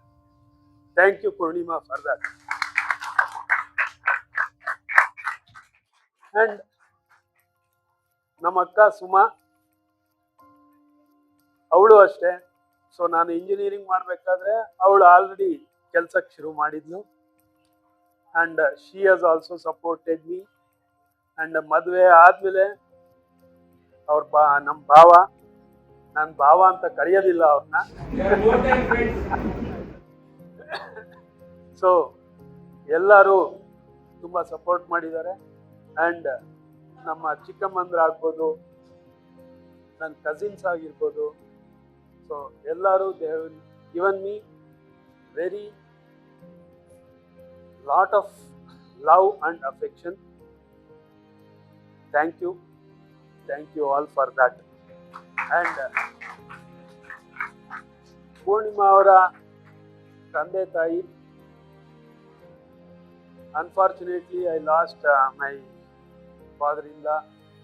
Speaker 5: Thank you Poornima for that. And ನಮ್ಮ ಅಕ್ಕ ಸುಮಾ, ಅವಳು ಅಷ್ಟೇ. ಸೊ ನಾನು ಇಂಜಿನಿಯರಿಂಗ್ ಮಾಡ್ಬೇಕಾದ್ರೆ ಅವಳು ಆಲ್ರೆಡಿ ಕೆಲ್ಸಕ್ಕೆ ಶುರು ಮಾಡಿದ್ಲು and she has also supported me. And ಮದುವೆ ಆದ್ಮೇಲೆ ನಮ್ಮ ಭಾವ, ನಾನು ಭಾವ ಅಂತ ಕರೆಯೋದಿಲ್ಲ ಅವ್ರನ್ನ. ಸೊ ಎಲ್ಲರೂ ತುಂಬಾ ಸಪೋರ್ಟ್ ಮಾಡಿದ್ದಾರೆ. ಅಂಡ್ ನಮ್ಮ ಚಿಕ್ಕಮ್ಮಂದ್ರ ಆಗ್ಬೋದು, ನನ್ನ ಕಸಿನ್ಸ್ ಆಗಿರ್ಬೋದು, ಸೊ ಎಲ್ಲರೂ they will given me very lot of love and affection. Thank you all for that. And Purnima ಅವರ ತಂದೆ ತಾಯಿ, unfortunately I lost my father in law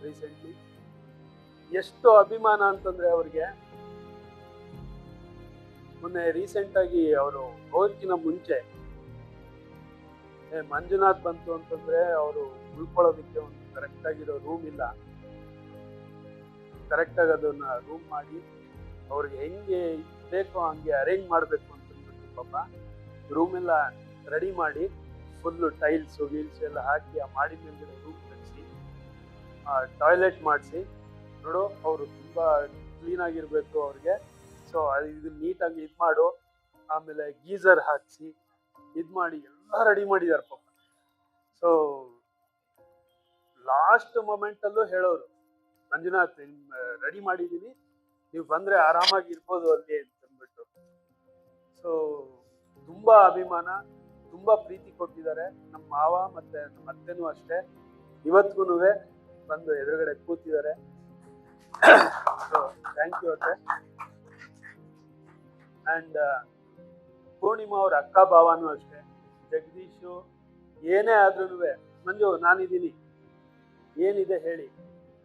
Speaker 5: recently. ಎಷ್ಟು ಅಭಿಮಾನ ಅಂತಂದ್ರೆ ಅವ್ರಿಗೆ, ಮೊನ್ನೆ ರೀಸೆಂಟ್ ಆಗಿ ಅವರು ಹೋಗೋದಕ್ಕಿಂತ ಮುಂಚೆ ಮಂಜುನಾಥ್ ಬಂತು ಅಂತಂದ್ರೆ ಅವರು ಉಳ್ಕೊಳ್ಳೋದಕ್ಕೆ ಒಂದು ಕರೆಕ್ಟ್ ಆಗಿರೋ ರೂಮ್ ಇಲ್ಲ, ಕರೆಕ್ಟ್ ಆಗಿ ಅದನ್ನ ರೂಮ್ ಮಾಡಿ ಅವ್ರಿಗೆ ಹೆಂಗೆ ಬೇಕೋ ಹಂಗೆ ಅರೇಂಜ್ ಮಾಡಬೇಕು ಅಂತಂದ್ಬಿಟ್ಟು ಪಾಪ ರೂಮ್ ಎಲ್ಲ ರೆಡಿ ಮಾಡಿ ಫುಲ್ಲು ಟೈಲ್ಸು ವೀಲ್ಸ್ ಎಲ್ಲ ಹಾಕಿ ಆ ಮಾಡಿ ಮೇಲೆ ರೂಮ್ ಕಳಿಸಿ ಟಾಯ್ಲೆಟ್ ಮಾಡಿಸಿ. ನೋಡು, ಅವರು ತುಂಬ ಕ್ಲೀನ್ ಆಗಿರ್ಬೇಕು ಅವ್ರಿಗೆ. ಸೊ ಇದು ನೀಟಾಗಿ ಇದು ಮಾಡು, ಆಮೇಲೆ ಗೀಸರ್ ಹಾಕಿಸಿ ಇದು ಮಾಡಿ ಎಲ್ಲ ರೆಡಿ ಮಾಡಿದಾರೆ ಪಾಪ. ಸೊ ಲಾಸ್ಟ್ ಮೊಮೆಂಟಲ್ಲೂ ಹೇಳೋರು, ಮಂಜುನಾಥ್ ರೆಡಿ ಮಾಡಿದ್ದೀನಿ, ನೀವು ಬಂದರೆ ಆರಾಮಾಗಿ ಇರ್ಬೋದು ಅಲ್ಲಿ ಅಂತಂದ್ಬಿಟ್ಟು. ಸೊ ತುಂಬ ಅಭಿಮಾನ, ತುಂಬ ಪ್ರೀತಿ ಕೊಟ್ಟಿದ್ದಾರೆ ನಮ್ಮ ಮಾವ ಮತ್ತು ನಮ್ಮ ಅತ್ತೆನೂ ಅಷ್ಟೇ. ಇವತ್ತಿಗೂ ಬಂದು ಎದುರುಗಡೆ ಕೂತಿದ್ದಾರೆ. ಸೊ ಥ್ಯಾಂಕ್ ಯು ಅತ್ತೆ. ಅಂಡ್ ಪೂರ್ಣಿಮಾ ಅವ್ರ ಅಕ್ಕ ಭಾವನೂ ಅಷ್ಟೇ. ಜಗದೀಶು ಏನೇ ಆದ್ರೂ ಮಂಜು ನಾನಿದ್ದೀನಿ, ಏನಿದೆ ಹೇಳಿ,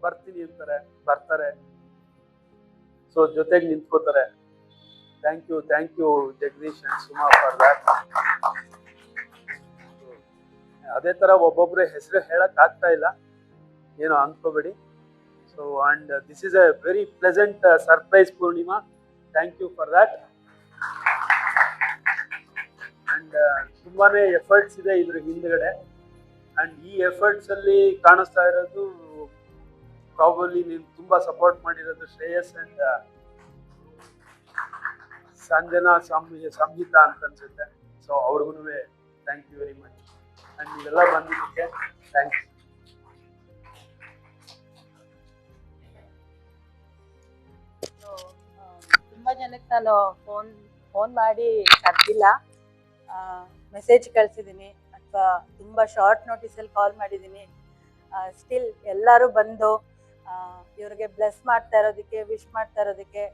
Speaker 5: ಬರ್ತೀನಿ ಅಂತಾರೆ, ಬರ್ತಾರೆ. ಸೊ ಜೊತೆಗೆ ನಿಂತ್ಕೋತಾರೆ. Thank you Jagadish and Suma for that. ಅದೇ ತರ ಒಬ್ಬೊಬ್ರೆ ಹೆಸರು ಹೇಳಕ್ ಆಗ್ತಾ ಇಲ್ಲ, ಏನೋ ಅನ್ಕೋಬೇಡಿ. So and this is a very pleasant surprise Purnima. Thank you for that. And ತುಂಬಾನೇ ಎಫರ್ಟ್ಸ್ ಇದೆ ಇದ್ರ ಹಿಂದ್ಗಡೆ. ಅಂಡ್ ಈ ಎಫರ್ಟ್ಸ್ ಅಲ್ಲಿ ಕಾಣಿಸ್ತಾ ಇರೋದು ಪ್ರಾಬಬ್ಲಿ ನೀನು ತುಂಬಾ ಸಪೋರ್ಟ್ ಮಾಡಿರೋದು ಶ್ರೇಯಸ್ ಅಂಡ್ ಸಂಜನಾ ಸಂಹಿತಾ ಅಂತ ಅನ್ಸುತ್ತೆ. ಸೊ ಅವ್ರಿಗೂ thank you very much. And ಇವೆಲ್ಲ ಬಂದಿದ್ದಕ್ಕೆ ಥ್ಯಾಂಕ್ಸ್.
Speaker 2: ತುಂಬ ಜನಕ್ಕೆ ನಾನು ಫೋನ್ ಮಾಡಿ ಕರೆದಿಲ್ಲ, ಮೆಸೇಜ್ ಕಳಿಸಿದ್ದೀನಿ ಅಥವಾ ತುಂಬ ಶಾರ್ಟ್ ನೋಟಿಸಲ್ಲಿ ಕಾಲ್ ಮಾಡಿದ್ದೀನಿ. ಸ್ಟಿಲ್ ಎಲ್ಲರೂ ಬಂದು ಇವ್ರಿಗೆ ಬ್ಲೆಸ್ ಮಾಡ್ತಾ ಇರೋದಕ್ಕೆ, ವಿಶ್ ಮಾಡ್ತಾ ಇರೋದಕ್ಕೆ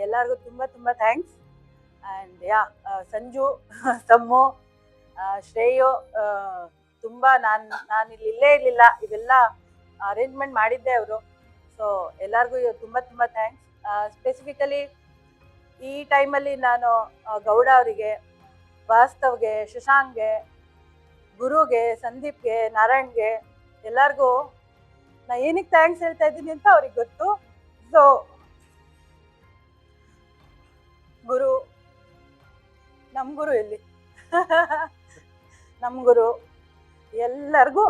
Speaker 2: ಎಲ್ಲರಿಗೂ ತುಂಬ ತುಂಬ thanks. And Sanju, sum, Shreyu, ತುಂಬ ನಾನಿಲ್ಲಿ ಇಲ್ಲೇ ಇರಲಿಲ್ಲ, ಇದೆಲ್ಲ ಅರೇಂಜ್ಮೆಂಟ್ ಮಾಡಿದ್ದೆ ಅವರು. ಸೊ ಎಲ್ಲರಿಗೂ ತುಂಬ ತುಂಬ ಥ್ಯಾಂಕ್ಸ್. ಸ್ಪೆಸಿಫಿಕಲಿ ಈ ಟೈಮಲ್ಲಿ ನಾನು ಗೌಡ ಅವರಿಗೆ, ವಾಸ್ತವ್ಗೆ, ಶಶಾಂಕ್ಗೆ, ಗುರುಗೆ, ಸಂದೀಪ್ಗೆ, ನಾರಾಯಣ್ಗೆ ಎಲ್ಲರಿಗೂ ನಾ ಏನಕ್ಕೆ ಥ್ಯಾಂಕ್ಸ್ ಹೇಳ್ತಾ ಇದ್ದೀನಿ ಅಂತ ಅವ್ರಿಗೆ ಗೊತ್ತು. ಸೊ ಗುರು, ನಮ್ಮ ಗುರು ಎಲ್ಲಿ ನಮ್ಮ ಗುರು ಎಲ್ಲರಿಗೂ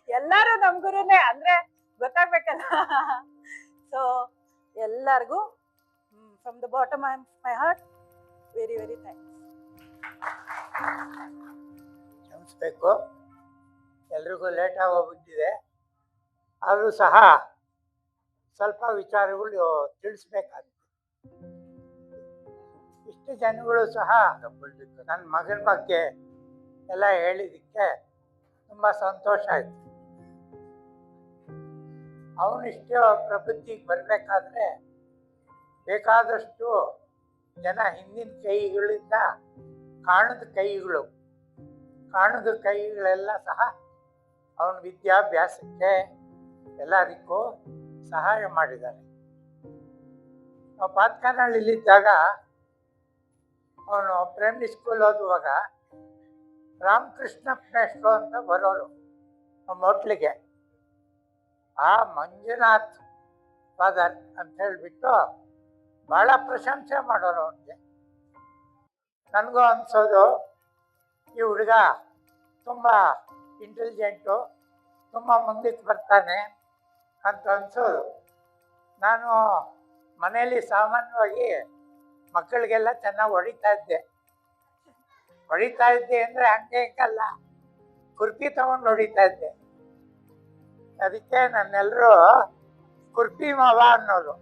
Speaker 2: ಎಲ್ಲರೂ ನಮ್ಮ ಗುರುನೇ ಅಂದ್ರೆ ಗೊತ್ತಾಗ್ಬೇಕಲ್ಲ. ಸೊ ಎಲ್ಲರಿಗೂ from the bottom of my heart very very thanks.
Speaker 10: ಕ್ಷಮಿಸ್ಬೇಕು, ಎಲ್ರಿಗೂ ಲೇಟಾಗಿ ಹೋಗ್ಬಿಟ್ಟಿದೆ. ಆದರೂ ಸಹ ಸ್ವಲ್ಪ ವಿಚಾರಗಳು ತಿಳಿಸ್ಬೇಕಾಗುತ್ತೆ. ಇಷ್ಟು ಜನಗಳು ಸಹ ನನ್ನ ಮಗನ ಬಗ್ಗೆ ಎಲ್ಲ ಹೇಳಿದ್ದಕ್ಕೆ ತುಂಬ ಸಂತೋಷ ಆಯಿತು. ಅವನಿಷ್ಟು ಪ್ರಬುದ್ಧಿಗೆ ಬರಬೇಕಾದ್ರೆ ಬೇಕಾದಷ್ಟು ಜನ ಹಿಂದಿನ ಕೈಗಳಿಂದ ಕಾಣದ ಕೈಗಳೆಲ್ಲ ಸಹ ಅವನ ವಿದ್ಯಾಭ್ಯಾಸಕ್ಕೆ ಎಲ್ಲರಿಗೂ ಸಹಾಯ ಮಾಡಿದ್ದಾರೆ. ನಾವು ಪಾತ್ಕನಹಳ್ಳಿಲಿದ್ದಾಗ ಅವನು ಪ್ರೈಮರಿ ಸ್ಕೂಲ್ ಓದುವಾಗ ರಾಮಕೃಷ್ಣ ಮೇಷ್ಟ್ರು ಅಂತ ಬರೋರು ನಮ್ಮ ಹೋಟ್ಲಿಗೆ. ಆ ಮಂಜುನಾಥ್ ಫಾದರ್ ಅಂತ ಹೇಳಿಬಿಟ್ಟು ಭಾಳ ಪ್ರಶಂಸೆ ಮಾಡೋರು ಅವನಿಗೆ. ನನಗೂ ಅನ್ಸೋದು ಈ ಹುಡುಗ ತುಂಬ ಇಂಟೆಲಿಜೆಂಟು, ತುಂಬ ಮುಂದಕ್ಕೆ ಬರ್ತಾನೆ ಅಂತ ಅನ್ಸೋದು. ನಾನು ಮನೆಯಲ್ಲಿ ಸಾಮಾನ್ಯವಾಗಿ ಮಕ್ಕಳಿಗೆಲ್ಲ ಚೆನ್ನಾಗಿ ಹೊಡಿತಾ ಇದ್ದೆ ಅಂದರೆ ಹಂಗೆ ಹಿಂಗಲ್ಲ, ಕುರ್ಪಿ ತಗೊಂಡು ಹೊಡಿತಾ ಇದ್ದೆ. ಅದಕ್ಕೆ ನನ್ನೆಲ್ಲರೂ ಕುರ್ಪಿ ಮಾವ ಅನ್ನೋರು.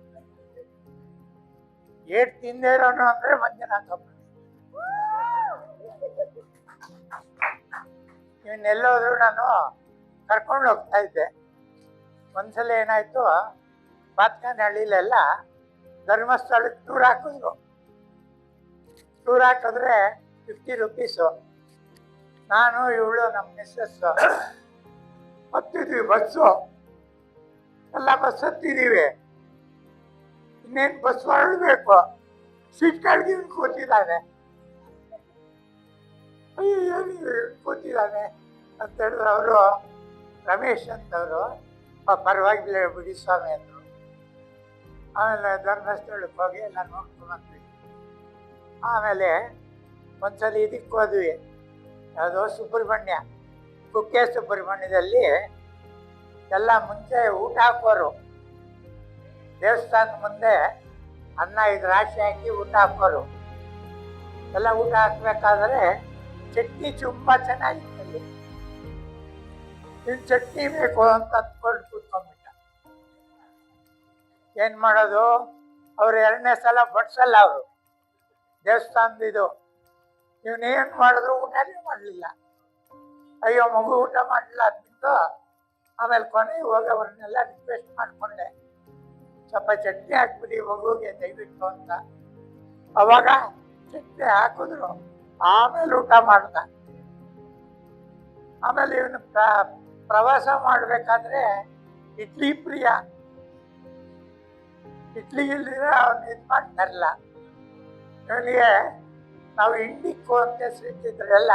Speaker 10: ಏಟ್ ತಿಂದೇ ಇರೋನು ಅಂದ್ರೆ ಮಂಜುನಾಥ ಒಬ್ಬ. ಇವನ್ನೆಲ್ಲೋದ್ರು ನಾನು ಕರ್ಕೊಂಡು ಹೋಗ್ತಾ ಇದ್ದೆ. ಒಂದ್ಸಲ ಏನಾಯ್ತು, ಪಾತ್ಕನಹಳ್ಳಿಲೆಲ್ಲ ಧರ್ಮಸ್ಥಳಕ್ಕೆ ಟೂರ್ ಹಾಕಿದ್ರು. ಟೂರ್ ಹಾಕಿದ್ರೆ 50 ರೂಪೀಸು. ನಾನು ಇವಳು ನಮ್ಮ ಮಿಸ್ಸಸ್ ಹತ್ತಿದ್ವಿ ಬಸ್ಸು, ಎಲ್ಲ ಬಸ್ ಹತ್ತಿದ್ದೀವಿ. ಇನ್ನೇನು ಬಸ್ ಹೊರಡಬೇಕು, ಸೀಟ್ ಕೆಳಗೆ ಕೂತಿದ್ದಾನೆ. ಅಯ್ಯೋ ಏನು ಕೂತಿದ್ದಾನೆ ಅಂತ ಹೇಳಿದ್ರು ಅವರು, ರಮೇಶ್ ಅಂತವರು. ಪರವಾಗಿಲ್ಲ ಬಿಡಿ ಸ್ವಾಮಿ ಅಂದರು. ಆಮೇಲೆ ಧರ್ಮಸ್ಥಳಕ್ಕೆ ಹೋಗಿ ಎಲ್ಲ ನೋಡ್ಕೊಂಡ್ಬಂದ್ವಿ. ಆಮೇಲೆ ಒಂದ್ಸಲ ಇದಕ್ಕೆ ಹೋದ್ವಿ, ಯಾವುದೋ ಸುಬ್ರಹ್ಮಣ್ಯ, ಕುಕ್ಕೆ ಸುಬ್ರಹ್ಮಣ್ಯದಲ್ಲಿ ಎಲ್ಲ ಮುಂಚೆ ಊಟ ಹಾಕೋರು. ದೇವಸ್ಥಾನದ ಮುಂದೆ ಅನ್ನ ಇದು ರಾಶಿ ಹಾಕಿ ಊಟ ಹಾಕೋರು. ಎಲ್ಲ ಊಟ ಹಾಕ್ಬೇಕಾದ್ರೆ ಚಟ್ನಿ ತುಂಬ ಚೆನ್ನಾಗಿತ್ತು. ಅಲ್ಲಿ ಇನ್ನು ಚಟ್ನಿ ಬೇಕು ಅಂತ ಅಂದ್ಕೊಂಡು ಕೂತ್ಕೊಂಡ್ಬಿಟ್ಟ. ಏನು ಮಾಡೋದು, ಅವ್ರು 2ನೇ ಸಲ ಬಡ್ಸಲ್ಲ ಅವರು ದೇವಸ್ಥಾನದಿದು. ಇವನೇನು ಮಾಡಿದ್ರು ಊಟನೇ ಮಾಡಲಿಲ್ಲ. ಅಯ್ಯೋ ಮಗು ಊಟ ಮಾಡಲಿಲ್ಲ ಅಂದ್ಬಿಟ್ಟು ಆಮೇಲೆ ಕೊನೆಗೆ ಹೋಗಿ ಅವ್ರನ್ನೆಲ್ಲ ರಿಕ್ವೆಸ್ಟ್ ಮಾಡಿಕೊಂಡೆ, ಸ್ವಲ್ಪ ಚಟ್ನಿ ಹಾಕ್ಬಿಡಿ ಮಗುಗೆ ದಯವಿಟ್ಟು ಅಂತ. ಅವಾಗ ಚಟ್ನಿ ಹಾಕಿದ್ರು, ಆಮೇಲೆ ಊಟ ಮಾಡ್ದ. ಆಮೇಲೆ ಇವನು ಪ್ರವಾಸ ಮಾಡಬೇಕಾದ್ರೆ ಇಡ್ಲಿ ಪ್ರಿಯ, ಇಡ್ಲಿ ಇಲ್ಲದಿದ್ರೆ ಅವನು ಇದು ಮಾಡ್ತಾರಲ್ಲ. ಇವನಿಗೆ ನಾವು ಇಂಡಿಕ್ಕು ಅಂತ ಸಿಗ್ತಿದ್ರೆಲ್ಲ,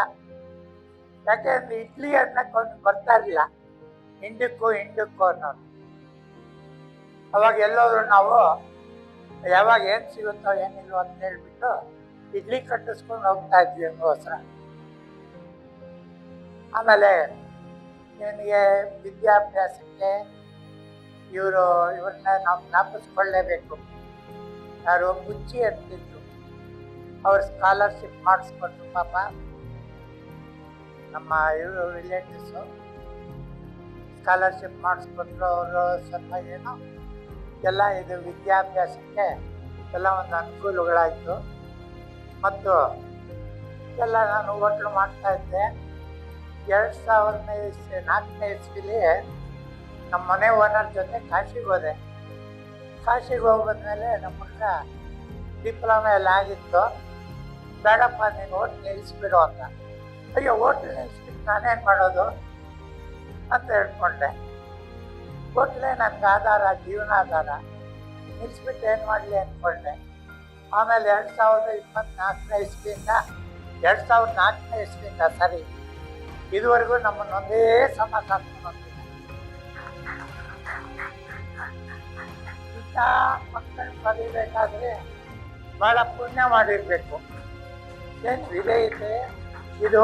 Speaker 10: ಯಾಕೆಂದ್ರೆ ಇಡ್ಲಿ ಅನ್ನಕ್ಕೆ ಅವ್ನು ಬರ್ತಾ ಇರಲಿಲ್ಲ. ಇಂಡಕ್ಕೂ ಅನ್ನೋದು. ಅವಾಗ ಎಲ್ಲೋದ್ರು ನಾವು ಯಾವಾಗ ಏನು ಸಿಗುತ್ತೋ ಏನಿಲ್ವೋ ಅಂತ ಹೇಳ್ಬಿಟ್ಟು ಇಡ್ಲಿ ಕಟ್ಟಿಸ್ಕೊಂಡು ಹೋಗ್ತಾ ಇದ್ವಿ ಹಂಗೋಸ್ಕರ. ಆಮೇಲೆ ಇವನಿಗೆ ವಿದ್ಯಾಭ್ಯಾಸಕ್ಕೆ ಇವ್ರನ್ನ ನಾವು ಜ್ಞಾಪಿಸ್ಕೊಳ್ಳೇಬೇಕು. ಯಾರು ಬುಚ್ಚಿ ಅಂತಿದ್ರು, ಅವ್ರ ಸ್ಕಾಲರ್ಶಿಪ್ ಮಾಡಿಸ್ಕೊಟ್ರು ಪಾಪ. ನಮ್ಮ ಇವರು ರಿಲೇಟಿವ್ಸು ಸ್ಕಾಲರ್ಶಿಪ್ ಮಾಡಿಸ್ಕೊಟ್ರು. ಅವರು ಸ್ವಲ್ಪ ಏನೋ ಎಲ್ಲ ಇದು ವಿದ್ಯಾಭ್ಯಾಸಕ್ಕೆ ಎಲ್ಲ ಒಂದು ಅನುಕೂಲಗಳಾಯಿತು. ಮತ್ತು ಎಲ್ಲ ನಾನು ಹೋಟ್ಲು ಮಾಡ್ತಾಯಿದ್ದೆ. 2004ನೇ ಇಸ್ವಿಲಿ ನಮ್ಮ ಮನೆ ಓನರ್ ಜೊತೆ ಕಾಶಿಗೆ ಹೋದೆ. ಕಾಶಿಗೆ ಹೋಗೋದ್ಮೇಲೆ ನಮ್ಮ ಹುಡುಗ ಡಿಪ್ಲೊಮಾ ಎಲ್ಲ ಆಗಿತ್ತು. ಬೇಡಪ್ಪ ನೀನು ಹೋಟ್ಲ್ ನಿಲ್ಲಿಸ್ಬಿಡು ಅಂತ. ಅಯ್ಯೋ ಹೋಟ್ಲ್ ನಿಲ್ಲಿಸ್ಬಿಟ್ಟು ನಾನೇನು ಮಾಡೋದು ಅಂತ ಹೇಳ್ಕೊಂಡೆ. ಹೋಟ್ಲೇ ನನಗೆ ಆಧಾರ, ಜೀವನಾಧಾರ. ನಿಲ್ಲಿಸ್ಬಿಟ್ಟು ಏನು ಮಾಡಲಿ ಅಂದ್ಕೊಂಡೆ. ಆಮೇಲೆ 2024ನೇ ಇಸ್ವಿಯಿಂದ 2004ನೇ ಇಸ್ವಿಯಿಂದ ಸರಿ ಇದುವರೆಗೂ ನಮ್ಮನ್ನೊಂದೇ ಸಮ ಸಾಕ್ಕೊಂಡು ಇಂಥ ಮಕ್ಕಳನ್ನ ಪಡಿಬೇಕಾದ್ರೆ ಬಹಳ ಪುಣ್ಯ ಮಾಡಿರ್ಬೇಕು. ಏನು ವಿಧೇಯತೆ ಇದು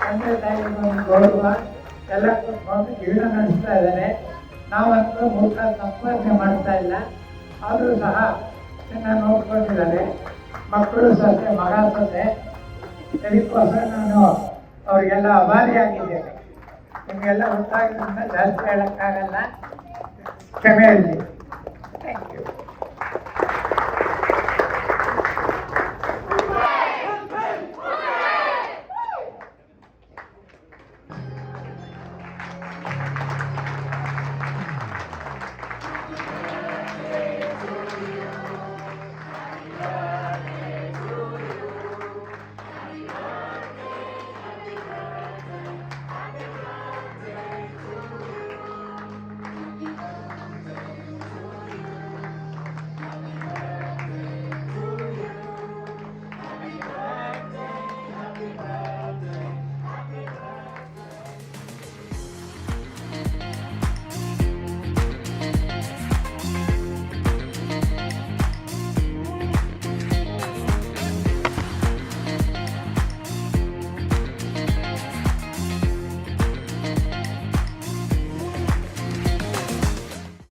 Speaker 10: ತಂದೆ ತಾಯಿ ಗೌರವ ಎಲ್ಲ ಕೊಟ್ಕೊಂಡು ಜೀವನ ನಡೆಸ್ತಾ ಇದ್ದಾರೆ. ನಾವಂತೂ ಮೂಲ ಸಂಪಾದನೆ ಮಾಡ್ತಾ ಇಲ್ಲ, ಆದರೂ ಸಹ ಚೆನ್ನಾಗಿ ನೋಡ್ಕೊಂಡಿದ್ದಾರೆ. ಮಕ್ಕಳು ಸೊಸೆ ಮಗ ಸೊಸೆ ಇದಕ್ಕೋಸ್ಕರ ನಾನು ಅವರಿಗೆಲ್ಲ ಅಭಾರಿಯಾಗಿದ್ದೇನೆ. ನಿಮಗೆಲ್ಲ ಗೊತ್ತಾಗೋದ್ರಿಂದ ಜಾಸ್ತಿ ಹೇಳೋಕ್ಕಾಗಲ್ಲ, ಕ್ಷಮೆ ಇರಲಿ.